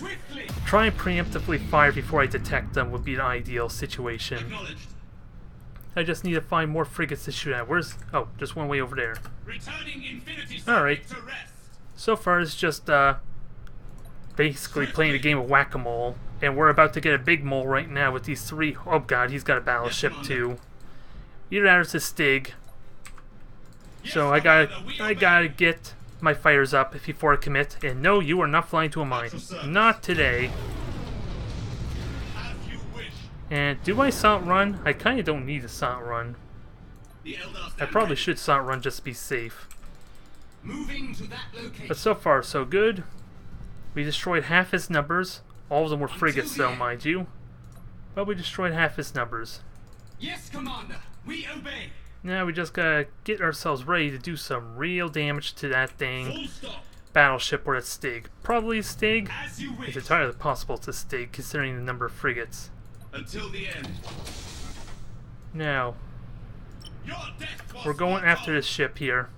Try and preemptively fire before I detect them would be the ideal situation. I just need to find more frigates to shoot at. Where's... oh, just one way over there. Alright. So far it's just basically playing a game of whack-a-mole. And we're about to get a big mole right now with these 3... oh god, he's got a battleship too. Either that or it's a Stig. So I gotta get my fires up before I commit. And no, you are not flying to a mine. Not today. And do I silent run? I kinda don't need a silent run. I probably should silent run just to be safe. But so far so good. We destroyed half his numbers. All of them were frigates though, mind you. But we destroyed half his numbers. Yes, Commander, we obey. Now we just gotta get ourselves ready to do some real damage to that dang battleship or that Stig. Probably a Stig. It's entirely possible it's a Stig considering the number of frigates. Until the end. Now, we're going after this ship here.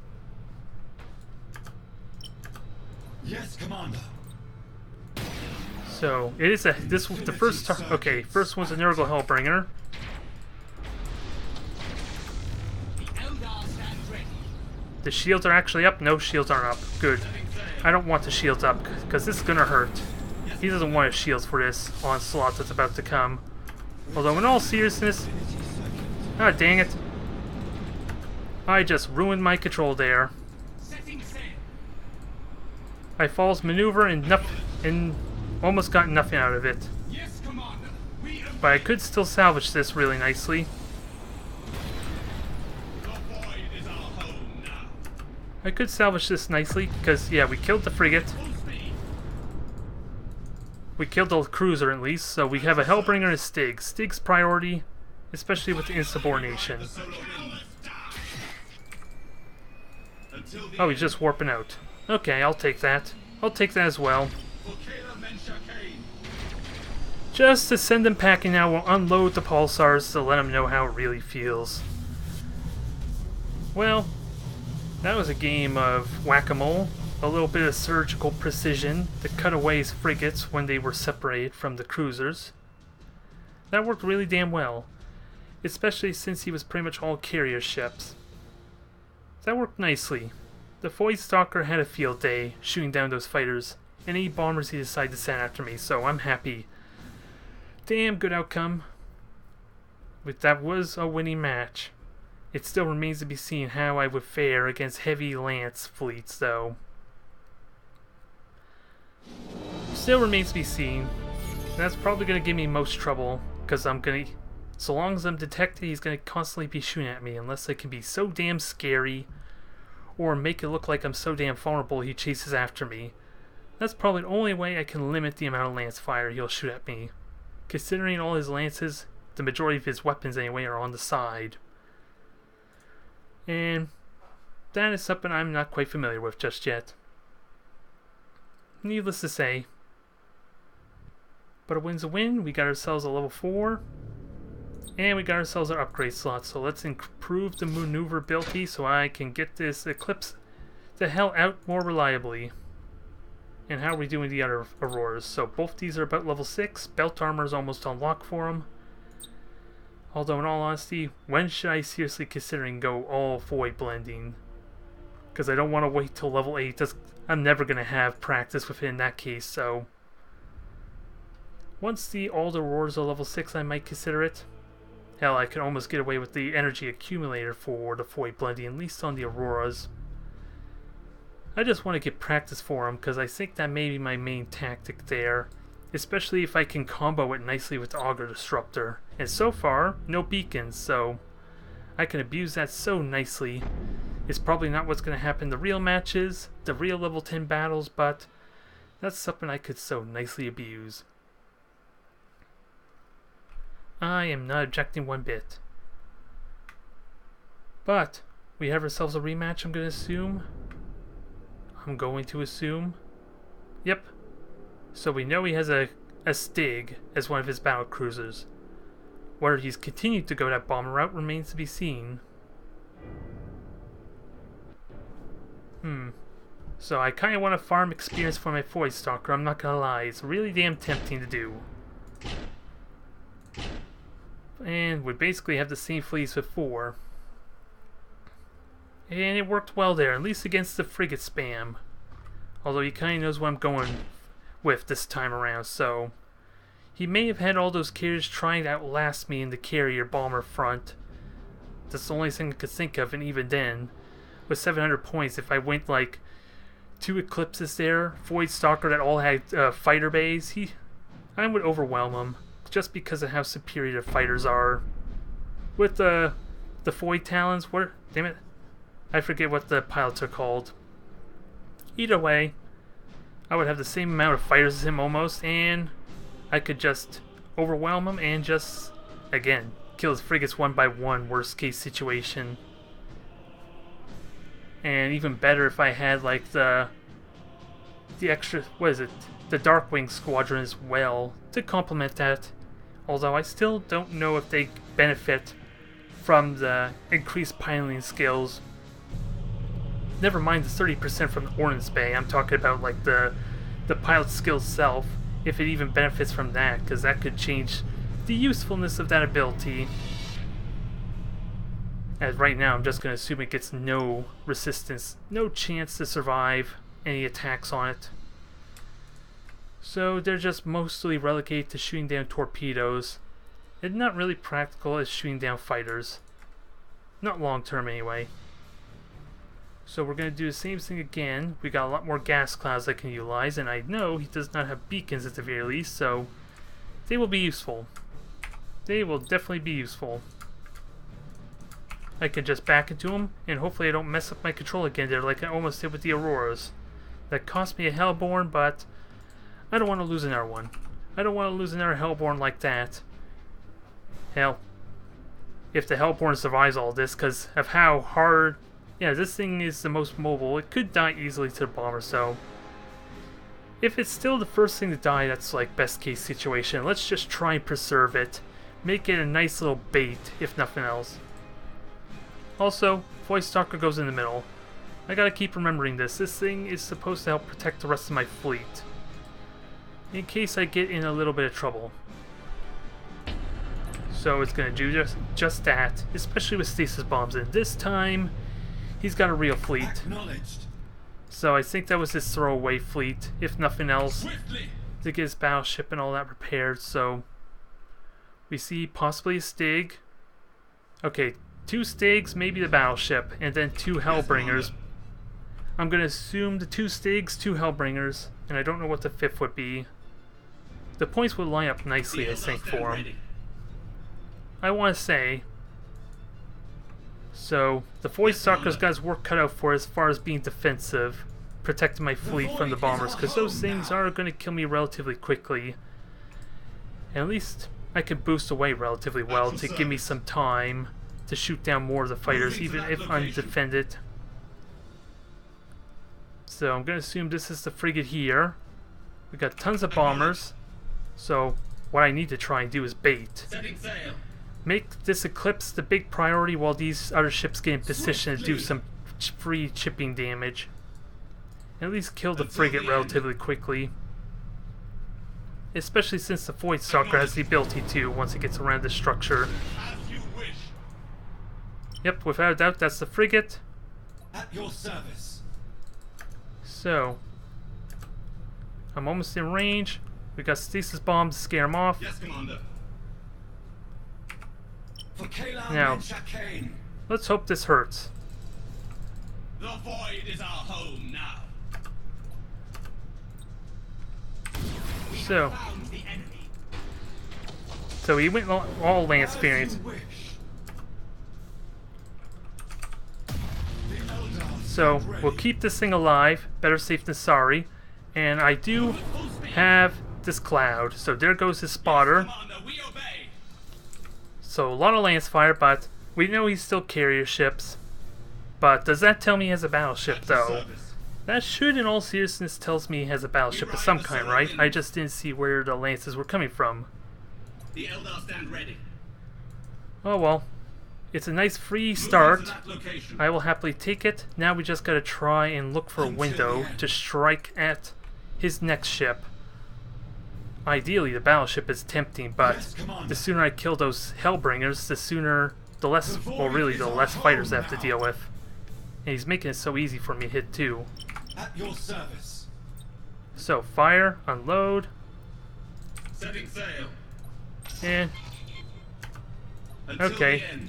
Yes, Commander. So it is the first. Okay, first one's a Nurgle Hellbringer. The shields are actually up. No, shields aren't up. Good. I don't want the shields up because this is gonna hurt. He doesn't want his shields for this onslaught that's about to come. Although in all seriousness, ah dang it! I just ruined my control there. I false maneuver and almost got nothing out of it. But I could still salvage this really nicely. I could salvage this nicely because yeah, we killed the frigate. We killed the cruiser at least, so we have a Hellbringer and a Stig. Stig's priority, especially with the insubordination. Oh, he's just warping out. Okay, I'll take that. I'll take that as well. Just to send them packing now, we'll unload the pulsars to let them know how it really feels. Well, that was a game of whack-a-mole. A little bit of surgical precision to cut away his frigates when they were separated from the cruisers. That worked really damn well, especially since he was pretty much all carrier ships. That worked nicely. The Void Stalker had a field day shooting down those fighters, and any bombers he decided to send after me, so I'm happy. Damn good outcome. But that was a winning match. It still remains to be seen how I would fare against heavy lance fleets, though. Still remains to be seen. That's probably going to give me most trouble, because I'm going to... so long as I'm detected, he's going to constantly be shooting at me, unless I can be so damn scary, or make it look like I'm so damn vulnerable he chases after me. That's probably the only way I can limit the amount of lance fire he'll shoot at me. Considering all his lances, the majority of his weapons anyway, are on the side. And that is something I'm not quite familiar with just yet. Needless to say. But a win's a win. We got ourselves a level 4. And we got ourselves our upgrade slot. So let's improve the maneuverability so I can get this Eclipse the hell out more reliably. And how are we doing the other Auroras? So both these are about level 6. Belt armor is almost unlocked for them. Although in all honesty, when should I seriously considering go all void blending? Because I don't want to wait till level 8. I'm never going to have practice with it in that case, so... Once all the Auroras are level 6, I might consider it. Hell, I could almost get away with the energy accumulator for the void blending, at least on the Auroras. I just want to get practice for them, because I think that may be my main tactic there. Especially if I can combo it nicely with the Auger Disruptor. And so far, no beacons, so I can abuse that so nicely. It's probably not what's going to happen in the real matches, the real level 10 battles, but that's something I could so nicely abuse. I am not objecting one bit. But we have ourselves a rematch, I'm going to assume. Yep. So we know he has a Stig as one of his battle cruisers. Whether he's continued to go that bomber route remains to be seen. So I kind of want to farm experience for my Void Stalker, I'm not gonna lie. It's really damn tempting to do. And we basically have the same fleets with 4. And it worked well there, at least against the frigate spam. Although he kind of knows what I'm going with this time around, so... He may have had all those carriers trying to outlast me in the carrier bomber front. That's the only thing I could think of, and even then, with 700 points, if I went like 2 Eclipses there, Void Stalker that all had fighter bays, I would overwhelm him, just because of how superior the fighters are. With the Void Talons, damn it, I forget what the pilots are called. Either way, I would have the same amount of fighters as him almost, and I could just overwhelm him and just, again, kill his frigates one by one, worst case situation. And even better if I had like the extra, the Darkwing Squadron as well to complement that. Although I still don't know if they benefit from the increased piloting skills. Never mind the 30% from the Ordnance Bay, I'm talking about like the pilot skill itself. If it even benefits from that, because that could change the usefulness of that ability. As right now, I'm just going to assume it gets no resistance, no chance to survive any attacks on it. So they're just mostly relegated to shooting down torpedoes, and not really practical as shooting down fighters. Not long term anyway. So we're going to do the same thing again. We got a lot more gas clouds I can utilize, and I know he does not have beacons at the very least, so they will be useful. They will definitely be useful. I can just back into them, and hopefully I don't mess up my control again there like I almost did with the Auroras. That cost me a Hellborn, but I don't want to lose another one. I don't want to lose another Hellborn like that. Hell, if the Hellborn survives all this, because of how hard... Yeah, this thing is the most mobile. It could die easily to the bomber, so... If it's still the first thing to die, that's like best case situation. Let's just try and preserve it. Make it a nice little bait, if nothing else. Also, Void Stalker goes in the middle. I gotta keep remembering this. This thing is supposed to help protect the rest of my fleet. In case I get in a little bit of trouble. So it's gonna do just that, especially with stasis bombs. And this time... he's got a real fleet. So I think that was his throwaway fleet, if nothing else, to get his battleship and all that repaired. So we see possibly a Stig. Okay, 2 Stigs, maybe the battleship, and then 2 Hellbringers. I'm going to assume the 2 Stigs, 2 Hellbringers, and I don't know what the 5th would be. The points would line up nicely, I think, for him. I want to say... So, the Void Stalker's got his work cut out for as far as being defensive. protecting my fleet from the bombers, because those things are going to kill me relatively quickly. And at least I can boost away relatively well to give me some time to shoot down more of the fighters, even if undefended. So I'm going to assume this is the frigate here. We got tons of bombers, so what I need to try and do is bait. Make this eclipse the big priority while these other ships get in position to do some free chipping damage. And at least kill the frigate relatively quickly. Especially since the Void Stalker has the ability to once it gets around the structure. Yep, without a doubt, that's the frigate. At your service. So, I'm almost in range. We got stasis bombs to scare them off. Yes, Commander. Now, let's hope this hurts. The void is our home now. So he went all Lance variants. So we'll keep this thing alive. Better safe than sorry. And I do have this cloud. So there goes his spotter. So a lot of lance fire, but we know he's still carrier ships. But does that tell me he has a battleship, though? That should, in all seriousness, tells me he has a battleship of some kind, right? I just didn't see where the lances were coming from. The Eldar stand ready. Oh well. It's a nice free start. I will happily take it. Now we just gotta try and look for a window to strike at his next ship. Ideally, the battleship is tempting, but the sooner I kill those Hellbringers, the less, well really, the less fighters I have to deal with. And he's making it so easy for me to hit too. At your service. So, fire, unload, Setting sail. and Until okay. the end.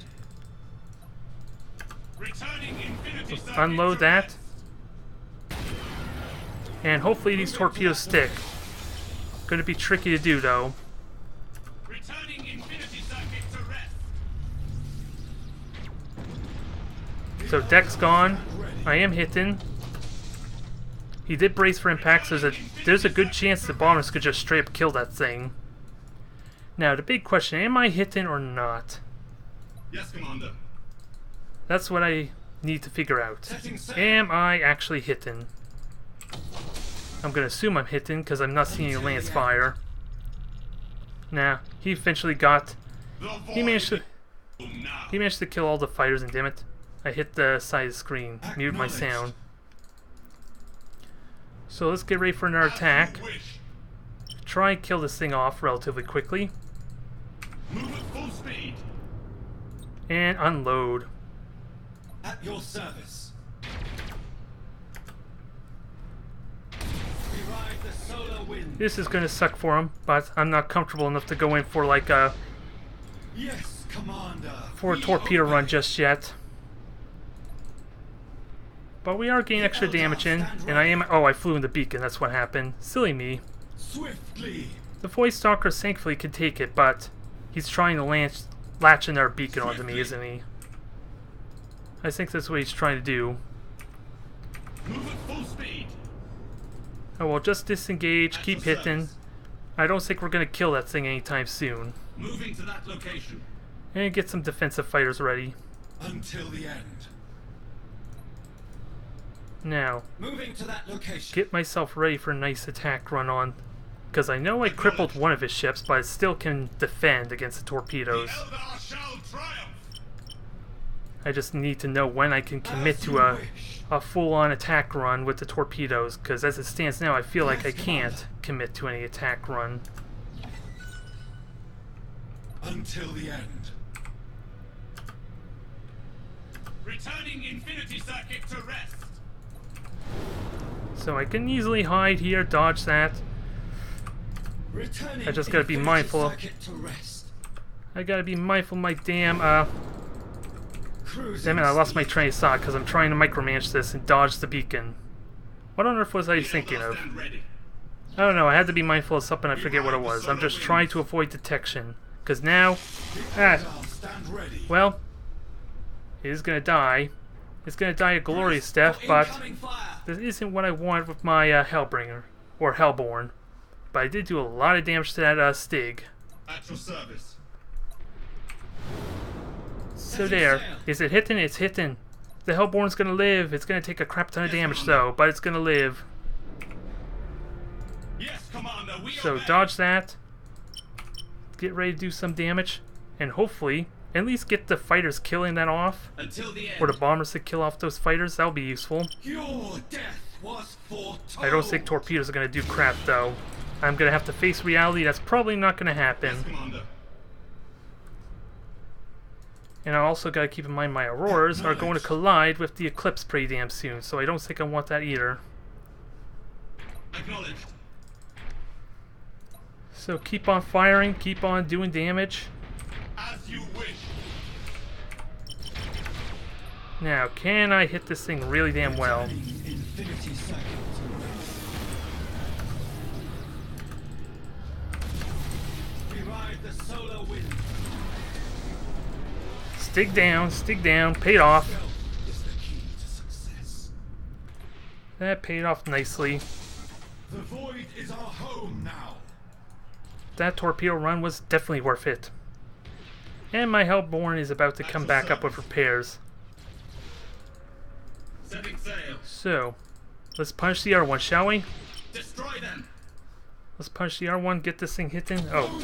Returning infinity circuit Unload to that. rest. And hopefully these torpedoes stick. Gonna be tricky to do though. Returning infinity circuit to rest. So deck's gone. I am hitting. He did brace for impact, so there's a good chance the bombers could just straight up kill that thing. Now the big question, am I hitting or not? Yes, Commander. That's what I need to figure out. Setting sail. Am I actually hitting? I'm gonna assume I'm hitting because I'm not seeing any lance fire. Nah, he eventually got. He managed to kill all the fighters, and damn it, I hit the side of the screen, mute my sound. So let's get ready for another attack. Try and kill this thing off relatively quickly. Move at full speed. And unload. At your service. We ride the solar wind. This is gonna suck for him, but I'm not comfortable enough to go in for like a Yes, Commander. torpedo run just yet. But we are getting extra damage in, and I am. Oh, I flew in the beacon. That's what happened. Silly me. Swiftly. The Void Stalker thankfully can take it, but he's trying to latch another beacon onto me, isn't he? I think that's what he's trying to do. Move at full speed. Oh well, just disengage, keep hitting. I don't think we're gonna kill that thing anytime soon. Moving to that location. And get some defensive fighters ready. Until the end. Now, Moving to that location. get myself ready for a nice attack run on. Because I know I crippled one of his ships, but I still can defend against the torpedoes. Eldar shall triumph. I just need to know when I can commit to a full-on attack run with the torpedoes, because as it stands now, I feel like I can't commit to any attack run. Until the end. Returning infinity circuit to rest. So I can easily hide here, dodge that. Returning I just gotta be mindful. circuit to rest. I gotta be mindful of my damn, Cruising damn it, I lost my speed. train of thought because I'm trying to micromanage this and dodge the beacon. What on earth was I thinking Eldar of? stand ready. I don't know, I had to be mindful of something, I forget what it was. I'm just trying to avoid detection. Because now, Eldar stand ready. well, it is gonna die. It's gonna die a glorious death, For but incoming fire. This isn't what I wanted with my Hellbringer, or Hellborn. But I did do a lot of damage to that Stig. At your service. So there. Is it hitting? It's hitting. The Hellborn's gonna live. It's gonna take a crap ton of damage though, but it's gonna live. Yes, Commander, we So obey. dodge that. Get ready to do some damage. And hopefully, at least get the fighters killing that off. Until the end. Or the bombers to kill off those fighters. That'll be useful. Your death was foretold. I don't think torpedoes are gonna do crap though. I'm gonna have to face reality. That's probably not gonna happen. Yes, Commander. And I also gotta keep in mind my Auroras are going to collide with the Eclipse pretty damn soon. So I don't think I want that either. Acknowledged. So keep on firing, keep on doing damage. As you wish. Now, can I hit this thing really damn well? Infinity seconds. We ride the solar wind. Stig down, paid off. Is the key to success. That paid off nicely. The void is our home now. That torpedo run was definitely worth it. And my Hellborn is about to come back up with repairs. Setting sail. So, let's punch the R1, shall we? Destroy them. Let's punch the R1, get this thing hitting. Oh,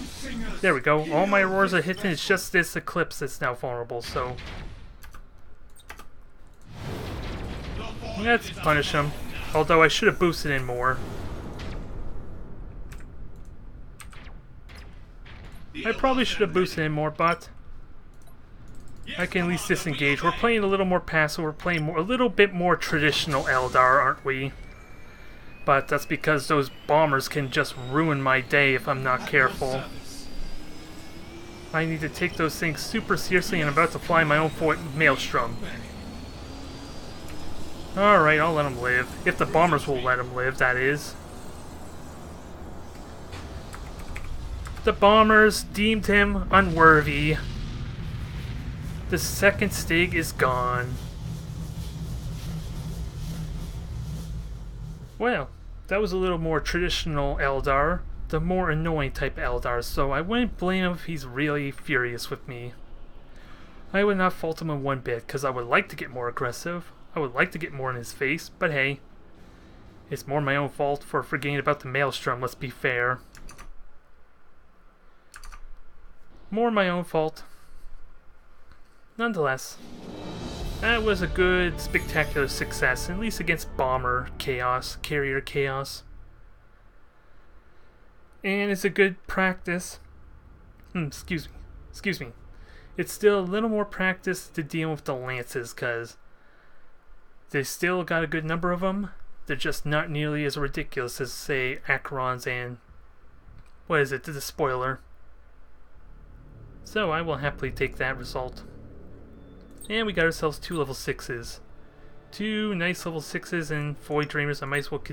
there we go. All my Auroras are hitting. It's just this Eclipse that's now vulnerable, so let's punish him. Although I should have boosted in more. I probably should have boosted in more, but I can at least disengage. We're playing a little more passive. We're playing a little bit more traditional Eldar, aren't we? But that's because those bombers can just ruin my day if I'm not careful. I need to take those things super seriously, and I'm about to fly my own Maelstrom. Alright, I'll let them live. If the bombers will let them live, that is. The bombers deemed him unworthy. The second Stig is gone. Well, that was a little more traditional Eldar, the more annoying type Eldar, so I wouldn't blame him if he's really furious with me. I would not fault him in one bit, because I would like to get more aggressive. I would like to get more in his face, but hey. It's more my own fault for forgetting about the Maelstrom, let's be fair. More my own fault. Nonetheless, that was a good, spectacular success, at least against Bomber Chaos, Carrier Chaos. And it's a good practice. Excuse me. It's still a little more practice to deal with the Lances, because they still got a good number of them. They're just not nearly as ridiculous as, say, Acherons and... what is it? The Spoiler. So I will happily take that result. And we got ourselves 2 level 6s. 2 nice level 6s and Void Dreamers. I might as well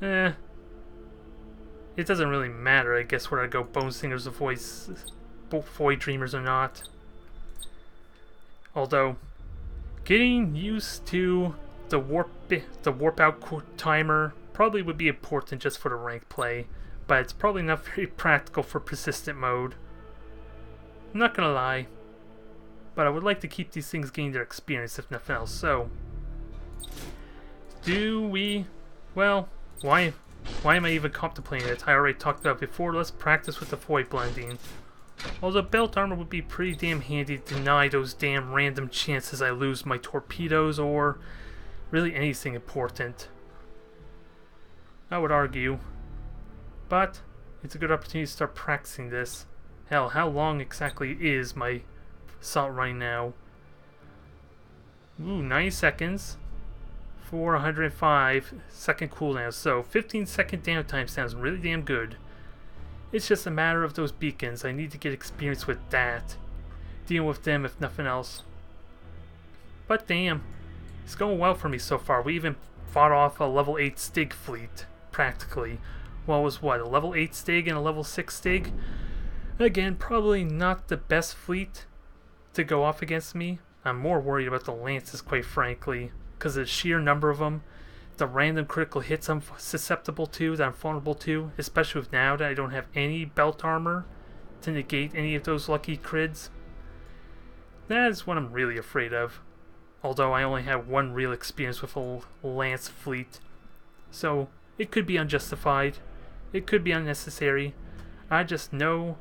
it doesn't really matter, I guess, where I go. Bone Singers or Void Dreamers or not. Although, getting used to the warp out timer probably would be important just for the rank play. But it's probably not very practical for persistent mode. I'm not gonna lie. But I would like to keep these things gaining their experience, if nothing else. So, do we... well, why am I even contemplating it? I already talked about it before. Let's practice with the void blending. Although belt armor would be pretty damn handy to deny those damn random chances I lose my torpedoes or really anything important. I would argue. But it's a good opportunity to start practicing this. Hell, how long exactly is my assault running now? Ooh, 90 seconds for 105 second cooldown. So 15-second downtime sounds really damn good. It's just a matter of those beacons. I need to get experience with that. Dealing with them if nothing else. But damn, it's going well for me so far. We even fought off a level 8 Stig fleet, practically. Well, it was what, a level 8 Stig and a level 6 Stig? Again, probably not the best fleet to go off against me. I'm more worried about the Lances, quite frankly. because of the sheer number of them, the random critical hits I'm susceptible to, that I'm vulnerable to, especially with now that I don't have any belt armor to negate any of those lucky crids. That is what I'm really afraid of. Although I only have one real experience with a lance fleet. So it could be unjustified. It could be unnecessary. I just know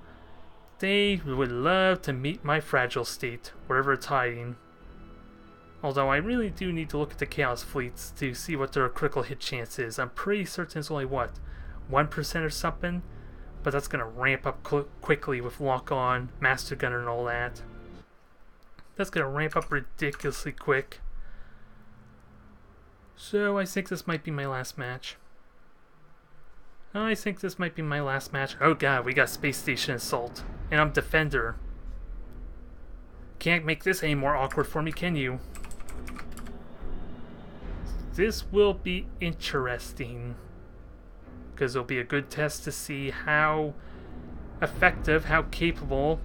they would love to meet my fragile state, wherever it's hiding. Although I really do need to look at the Chaos fleets to see what their critical hit chance is. I'm pretty certain it's only, what, 1% or something? But that's going to ramp up quickly with lock-on, Master Gunner and all that. That's going to ramp up ridiculously quick. So I think this might be my last match. Oh god, we got Space Station Assault. And I'm Defender. Can't make this any more awkward for me, can you? This will be interesting. Because it'll be a good test to see how effective, how capable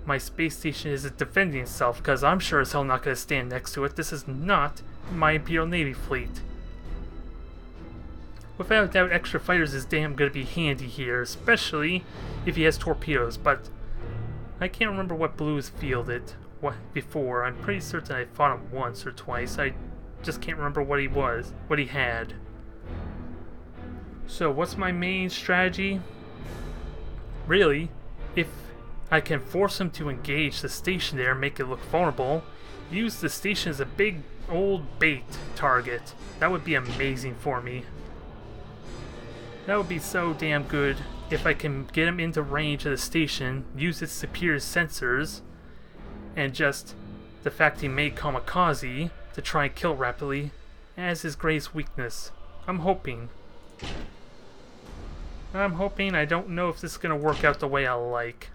my space station is at defending itself. Because I'm sure as hell not going to stand next to it. This is not my Imperial Navy fleet. Without a doubt, extra fighters is damn going to be handy here, especially if he has torpedoes, but I can't remember what Blue has fielded before. I'm pretty certain I fought him once or twice. I just can't remember what he had. So what's my main strategy? Really, if I can force him to engage the station there and make it look vulnerable, use the station as a big old bait target. That would be amazing for me. That would be so damn good if I can get him into range of the station, use its superior sensors, and just the fact he made kamikaze to try and kill rapidly as his greatest weakness. I'm hoping. I don't know if this is going to work out the way I like.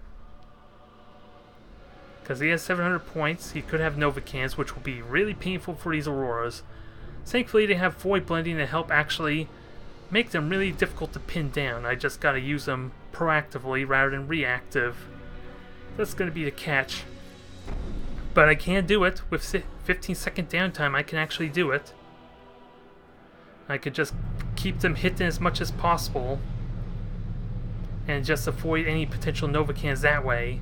Because he has 700 points, he could have Nova cans, which will be really painful for these Auroras. Thankfully they have Void Blending to help actually make them really difficult to pin down. I just gotta use them proactively rather than reactive. That's gonna be the catch. But I can do it. With 15-second downtime, I can actually do it. I could just keep them hitting as much as possible and just avoid any potential Nova cans that way.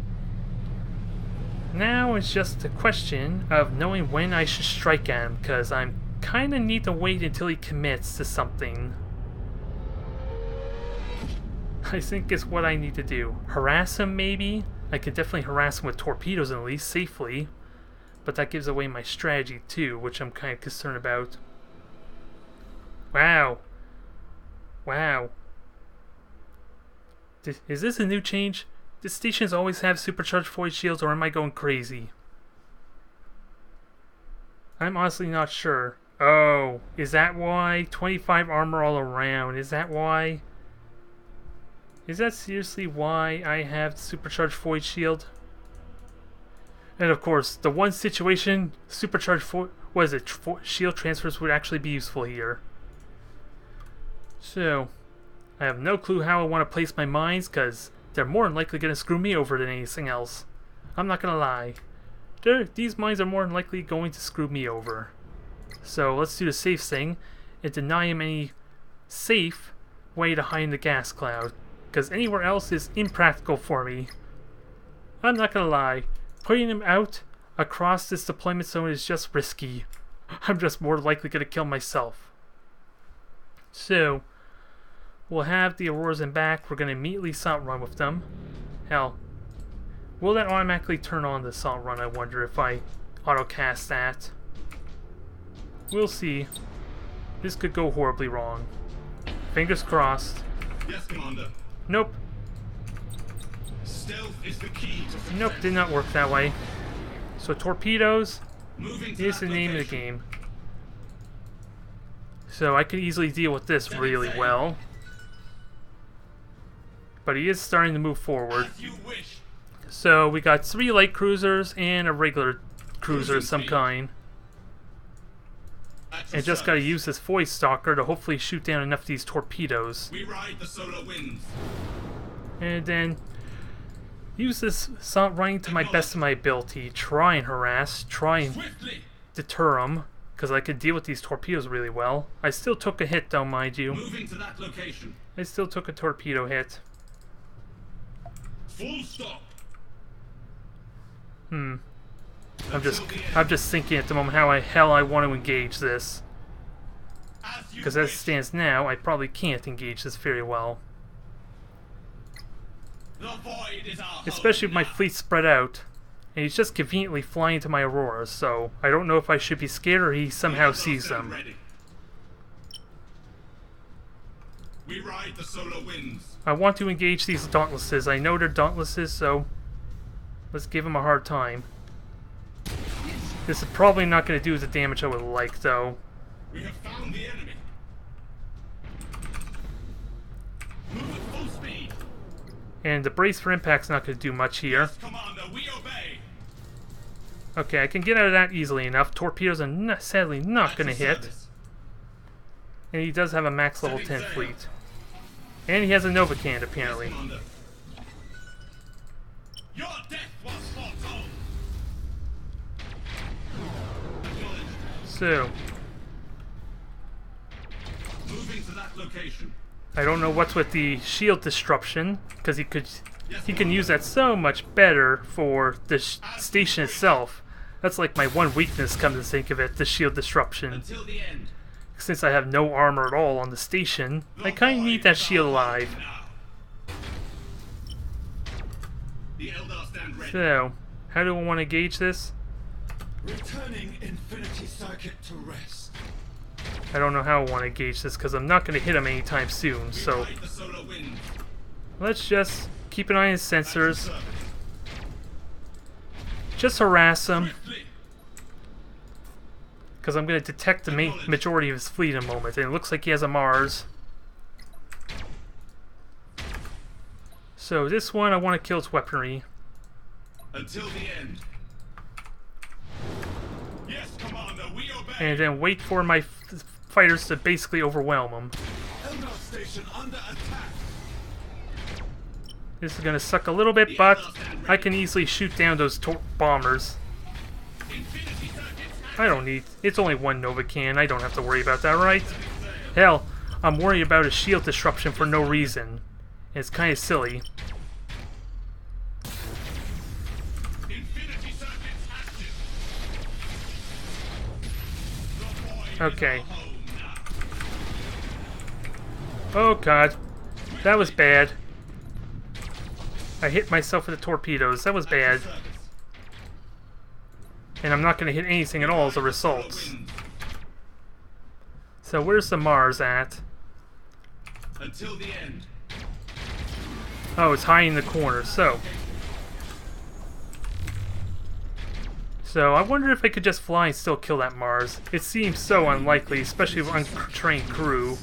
Now it's just a question of knowing when I should strike at him, because I kinda need to wait until he commits to something. I think is what I need to do. Harass him, maybe? I could definitely harass him with torpedoes at least, safely. But that gives away my strategy too, which I'm kind of concerned about. Wow. Wow. Is this a new change? Do stations always have supercharged void shields, or am I going crazy? I'm honestly not sure. Oh, is that why? 25 armor all around. Is that why? Is that seriously why I have supercharged void shield? And of course, the one situation supercharged shield transfers would actually be useful here. So, I have no clue how I want to place my mines, because they're more than likely going to screw me over than anything else. I'm not going to lie. These mines are more than likely going to screw me over. So let's do the safe thing and deny him any safe way to hide in the gas cloud, because anywhere else is impractical for me. I'm not going to lie. Putting him out across this deployment zone is just risky. I'm just more likely going to kill myself. So, we'll have the Auroras in back. We're going to immediately assault run with them. Hell, will that automatically turn on the assault run? I wonder if I auto-cast that. We'll see. This could go horribly wrong. Fingers crossed. Yes, Commander. Nope. Stealth is the key to Nope, did not work that way. So torpedoes moving is the name of the game. So I could easily deal with this really well. But he is starting to move forward. So we got 3 light cruisers and a regular cruiser of some kind. And just gotta use this Void Stalker to hopefully shoot down enough of these torpedoes. We ride the solar winds. And then use this assault running to my best of my ability. Try and harass, try and deter them. because I could deal with these torpedoes really well. I still took a hit though, mind you. Moving to that location. I still took a torpedo hit. Full stop. I'm just thinking at the moment how hell I want to engage this. Because as it stands now, I probably can't engage this very well. The void is our Especially with my fleet spread out. And he's just conveniently flying to my auroras, so I don't know if I should be scared or he somehow sees them. Ready. We ride the solar winds. I want to engage these dauntlesses. I know they're dauntlesses, so let's give them a hard time. This is probably not going to do the damage I would like, though. We have found the enemy. Move at full speed. And the brace for impact's not going to do much here. Yes, Commander, we obey. Okay, I can get out of that easily enough. Torpedoes are sadly not going to hit. And he does have a max level 10 fleet. And he has a Nova Cannon, apparently. Yes, your death was foretold. So, Moving to that location. I don't know what's with the shield disruption, because he can use that so much better for the station itself. That's like my one weakness, come to think of it, the shield disruption. Until the end. Since I have no armor at all on the station, I kind of need that shield alive. The Eldar stand ready. So, how do I want to gauge this? Returning Infinity Circuit to rest. I don't know how I want to gauge this because I'm not going to hit him anytime soon. So, Ride the solar winds. let's just keep an eye on his sensors. Just harass him. Swiftly. Because I'm going to detect the majority of his fleet in a moment. And it looks like he has a Mars. So this one, I want to kill its weaponry. Until the end. Yes, Commander, we obey. And then wait for my fighters to basically overwhelm him. Eldar Station under attack. This is going to suck a little bit, but I can easily shoot down those bombers. Infinity circuits. I don't need... It's only one Nova Cannon. I don't have to worry about that, right? Hell, I'm worried about a shield disruption for no reason. And it's kind of silly. Infinity circuits active. The void Okay. is our home now. Oh god. That was bad. I hit myself with the torpedoes. That was bad. Service. And I'm not going to hit anything at all as a result. So where's the Mars at? Until the end. Oh, it's high in the corner. So I wonder if I could just fly and still kill that Mars. It seems so unlikely, especially with untrained crew.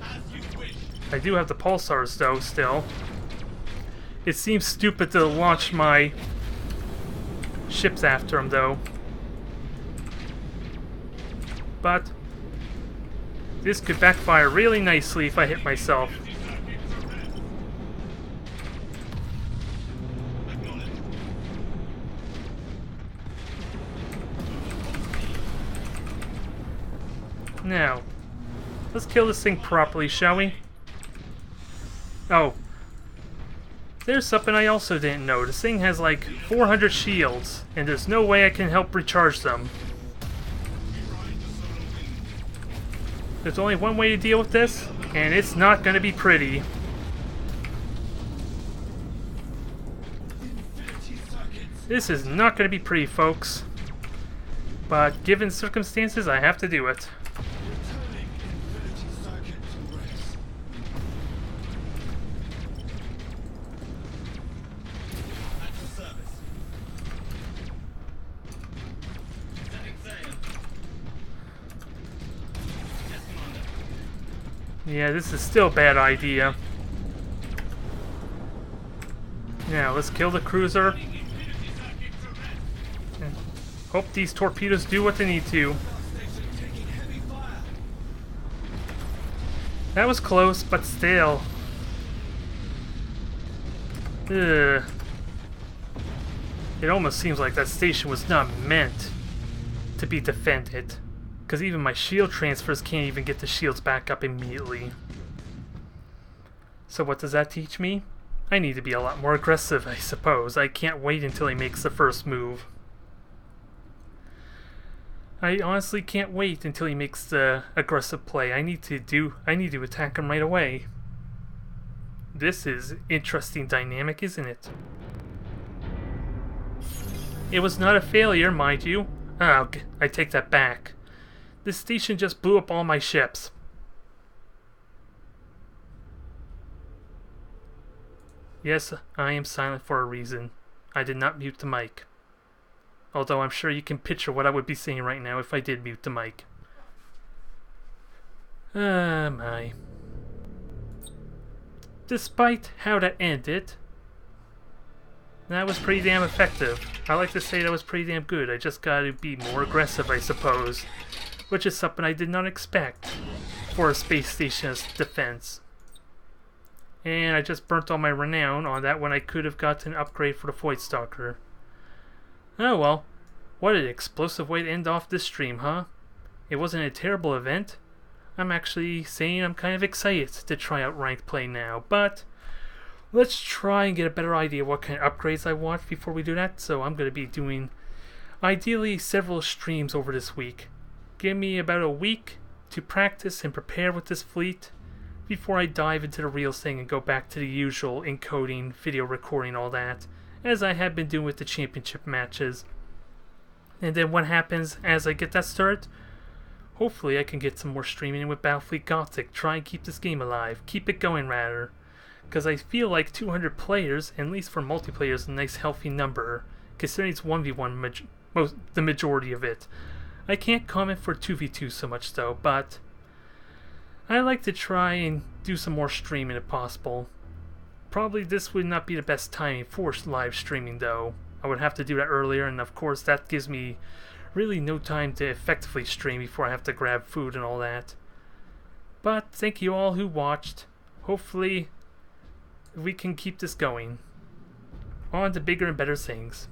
As you wish. I do have the pulsars though, still. It seems stupid to launch my ships after him though. But this could backfire really nicely if I hit myself. Now, let's kill this thing properly, shall we? Oh. There's something I also didn't know. This thing has like 400 shields, and there's no way I can help recharge them. There's only one way to deal with this, and it's not going to be pretty. This is not going to be pretty, folks. But given circumstances, I have to do it. Returning Infinity Circuit to rest. At your service. Setting sail. Yes, Commander. Yeah, this is still a bad idea. Now, let's kill the cruiser. Infinity circuit to rest. And hope these torpedoes do what they need to. Station taking heavy fire. That was close, but still. Ugh. It almost seems like that station was not meant to be defended, because even my shield transfers can't even get the shields back up immediately. So what does that teach me? I need to be a lot more aggressive, I suppose. I can't wait until he makes the first move. I honestly can't wait until he makes the aggressive play. I need to attack him right away. This is interesting dynamic, isn't it? It was not a failure, mind you. Oh, I take that back. This station just blew up all my ships. Yes, I am silent for a reason. I did not mute the mic. Although I'm sure you can picture what I would be saying right now if I did mute the mic. My. Despite how that ended, that was pretty damn effective. I like to say that was pretty damn good. I just gotta be more aggressive, I suppose. Which is something I did not expect for a space station's defense. And I just burnt all my renown on that when I could have gotten an upgrade for the Void Stalker. Oh well, what an explosive way to end off this stream, huh? It wasn't a terrible event. I'm actually saying I'm kind of excited to try out ranked play now, but let's try and get a better idea what kind of upgrades I want before we do that. So I'm going to be doing ideally several streams over this week. Give me about a week to practice and prepare with this fleet before I dive into the real thing and go back to the usual encoding, video recording, all that, as I have been doing with the championship matches. And then what happens as I get that started? Hopefully I can get some more streaming in with Battlefleet Gothic, try and keep this game alive, keep it going rather. Because I feel like 200 players, at least for multiplayer, is a nice healthy number, considering it's 1v1 the majority of it. I can't comment for 2v2 so much though, but I like to try and do some more streaming if possible. Probably this would not be the best timing for live streaming though. I would have to do that earlier, and of course that gives me really no time to effectively stream before I have to grab food and all that. But thank you all who watched. Hopefully we can keep this going. On to bigger and better things.